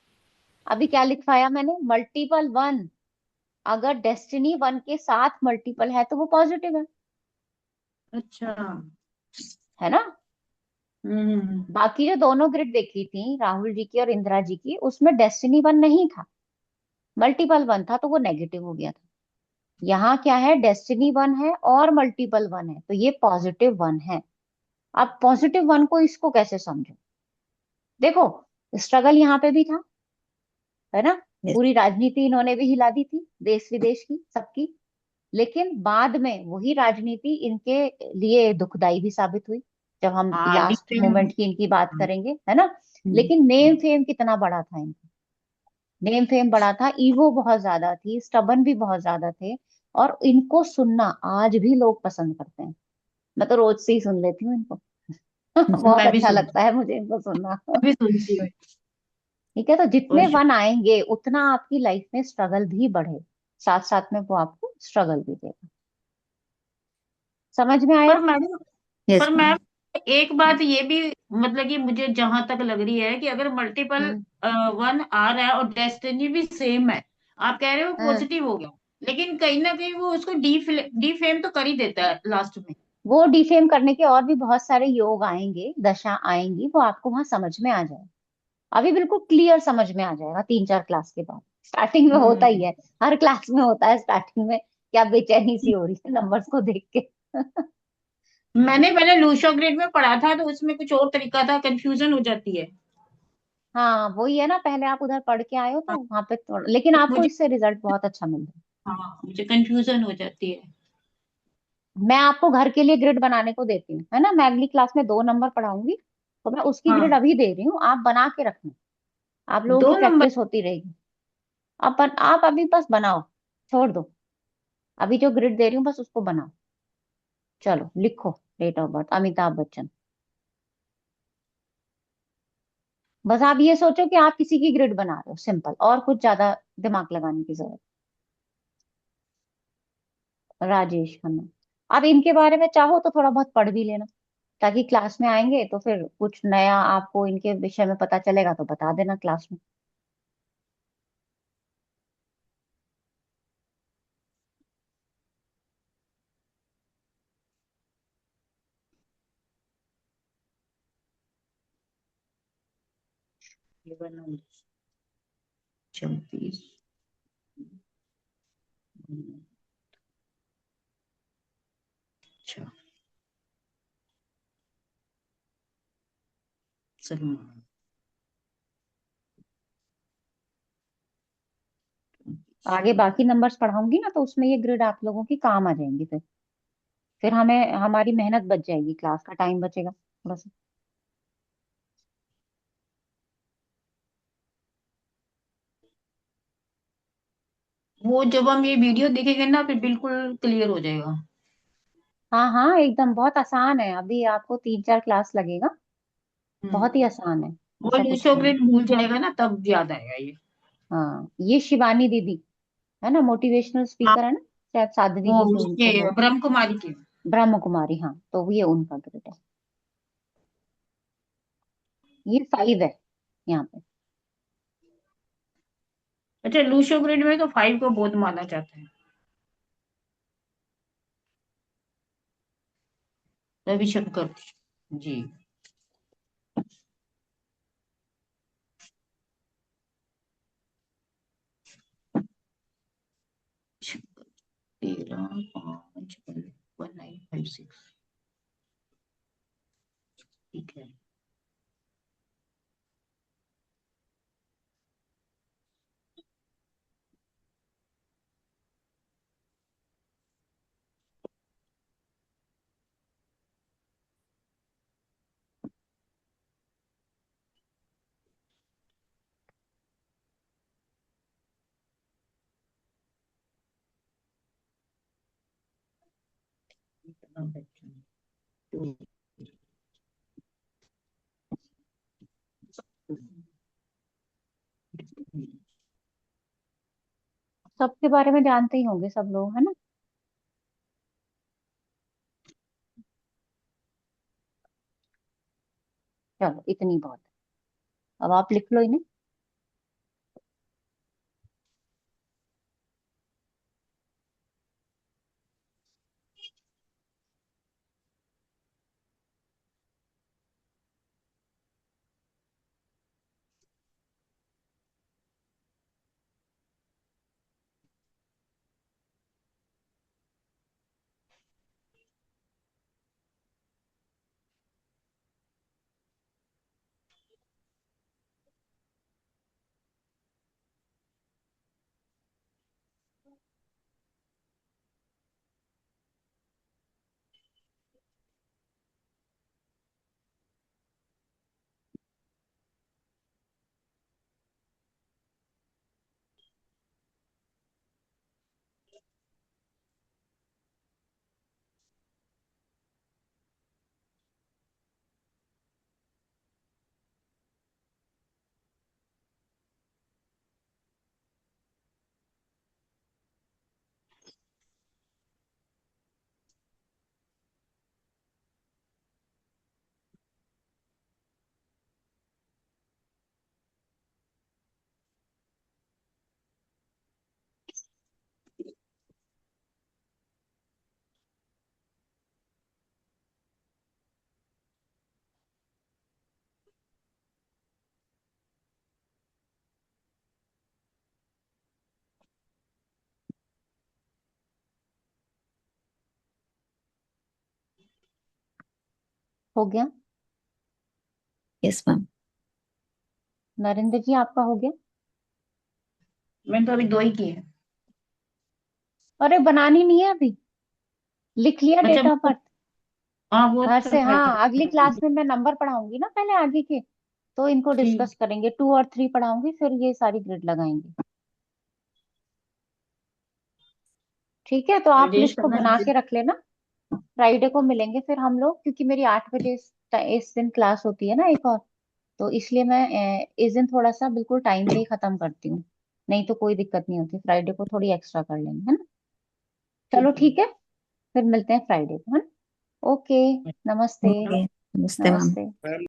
अभी क्या लिखवाया मैंने, मल्टीपल वन। अगर डेस्टिनी वन के साथ मल्टीपल है तो वो पॉजिटिव
अच्छा।
है ना।
हम्म।
बाकी जो दोनों ग्रिड देखी थी राहुल जी की और इंदिरा जी की, उसमें डेस्टिनी वन नहीं था, मल्टीपल वन था, तो वो नेगेटिव हो गया था। यहाँ क्या है, डेस्टिनी वन है और मल्टीपल वन है, तो ये पॉजिटिव वन है। अब पॉजिटिव वन को इसको कैसे समझो, देखो स्ट्रगल यहाँ पे भी था, है ना।
Yes.
पूरी राजनीति इन्होंने भी हिला दी थी, देश विदेश की सबकी। लेकिन बाद में वही राजनीति इनके लिए दुखदाई भी साबित हुई, जब हम
हाँ
लास्ट
डिफेंड।
मोमेंट की इनकी बात करेंगे, है ना।
हम्म।
लेकिन नेम फेम कितना बड़ा था इनका, नेम फेम बड़ा था, ईगो बहुत ज्यादा थी, स्टबन भी बहुत ज्यादा थे। और इनको सुनना आज भी लोग पसंद करते हैं। मैं तो रोज से ही सुन लेती हूँ इनको। बहुत
मैं भी
अच्छा
सुनती
लगता है मुझे इनको सुनना।
मैं भी सुनती हूँ।
ठीक है, तो जितने
और
वन आएंगे उतना आपकी लाइफ में स्ट्रगल भी बढ़े, साथ साथ में वो आपको स्ट्रगल भी देगा। समझ में
पर
आया।
मैडम,
Yes,
पर मैम
ma'am.
एक बात ये भी, मतलब कि मुझे जहां तक लग रही है कि अगर मल्टीपल
हम्म।
वन आ रहा है और डेस्टिनी भी सेम है, आप कह रहे हो
हम्म।
पॉजिटिव हो गया, लेकिन कहीं ना कहीं वो उसको डीफेम तो कर ही देता है लास्ट में।
वो डिफेम करने के और भी बहुत सारे योग आएंगे, दशा आएंगी, वो आपको वहां समझ में आ जाएगा। अभी बिल्कुल क्लियर समझ में आ जाएगा 3-4 क्लास के बाद। स्टार्टिंग में होता ही
हम्म।
है, हर क्लास में होता है स्टार्टिंग में, क्या बेचैनी सी हो रही है नंबर्स को देख के।
मैंने पहले लूशो ग्रेड में पढ़ा था, तो उसमें कुछ और तरीका था, कंफ्यूजन हो जाती है।
हाँ वही है ना, पहले आप उधर पढ़ के आए हो
हाँ,
तो वहां पे लेकिन
तो
आपको
मुझे,
इससे रिजल्ट बहुत अच्छा मिल रहा
हाँ मुझे कंफ्यूजन हो जाती है।
है। मैं आपको घर के लिए ग्रिड बनाने को देती हूँ, है ना, मैं अगली क्लास में 2 नंबर पढ़ाऊंगी, तो मैं उसकी ग्रिड
हाँ,
अभी दे रही हूँ, आप बना के रखना, आप लोगों की
2 नंबर।
प्रैक्टिस होती रहेगी। आप अभी बस बनाओ, छोड़ दो, अभी जो ग्रिड दे रही हूँ बस उसको बनाओ। चलो लिखो, date of birth Amitabh Bachchan. बस आप ये सोचो कि आप किसी की ग्रिड बना रहे हो, सिंपल, और कुछ ज्यादा दिमाग लगाने की जरूरत। राजेश खन्ना। अब इनके बारे में चाहो तो थोड़ा बहुत पढ़ भी लेना, ताकि क्लास में आएंगे तो फिर कुछ नया आपको इनके विषय में पता चलेगा तो बता देना क्लास में।
ये बना 26। अच्छा। सलमान।
आगे बाकी नंबर्स पढ़ाऊंगी ना, तो उसमें ये ग्रिड आप लोगों की काम आ जाएंगी, फिर हमें हमारी मेहनत बच जाएगी, क्लास का टाइम बचेगा थोड़ा सा।
वो जब हम ये वीडियो देखेंगे ना, फिर बिल्कुल क्लियर हो जाएगा।
हाँ हाँ एकदम, बहुत आसान है, अभी आपको 3-4 क्लास लगेगा, बहुत ही
हम्म।
आसान है,
वो
ऐसा कुछ
लूसो
नहीं है।
ग्रेड भूल जाएगा ना, तब याद आएगा ये।
हाँ ये शिवानी दीदी है ना, मोटिवेशनल
हाँ,
स्पीकर है ना, शायद साध्वी
वो
जी से
उसके
उनको वो,
ब्रह्म कुमारी के।
ब्रह्म कुमारी, हाँ तो ये उनका ग्रेड है, ये 5 है यहाँ पे।
अच्छा, लूसो ग्रेड में तो 5 को बहुत माना जाता है। रविशंकर जी। शंकर, 13/5/1956। ठीक है। इतना बच्चन।
सबके बारे में जानते ही होंगे सब लोग, है ना। चलो इतनी बहुत है। अब आप लिख लो इन्हें। हो गया।
Yes ma'am.
नरेंद्र जी आपका हो गया।
मैंने तो अभी 2 ही किए।
अरे बनानी नहीं है अभी, लिख लिया
अच्छा
डेट ऑफ बर्थ
हाँ वो
घर
तो
से।
है।
हाँ अगली क्लास में मैं नंबर पढ़ाऊंगी ना पहले आगे के, तो इनको
ठीक।
डिस्कस करेंगे। 2 और 3 पढ़ाऊंगी, फिर ये सारी ग्रिड लगाएंगे। ठीक है, तो आप
रेश
लिस्ट को
करना
बना
है।
के रख लेना। फ्राइडे को मिलेंगे फिर हम लोग, क्योंकि मेरी 8 बजे इस दिन क्लास होती है ना एक और, तो इसलिए मैं इस दिन थोड़ा सा बिल्कुल टाइम पे ही खत्म करती हूँ। नहीं तो कोई दिक्कत नहीं होती, फ्राइडे को थोड़ी एक्स्ट्रा कर लेंगे, है ना। चलो
ठीक
ठीक है, फिर मिलते हैं फ्राइडे को, है ना। ओके। नमस्ते।
है।
ओके, नमस्ते मैम।
नमस्ते।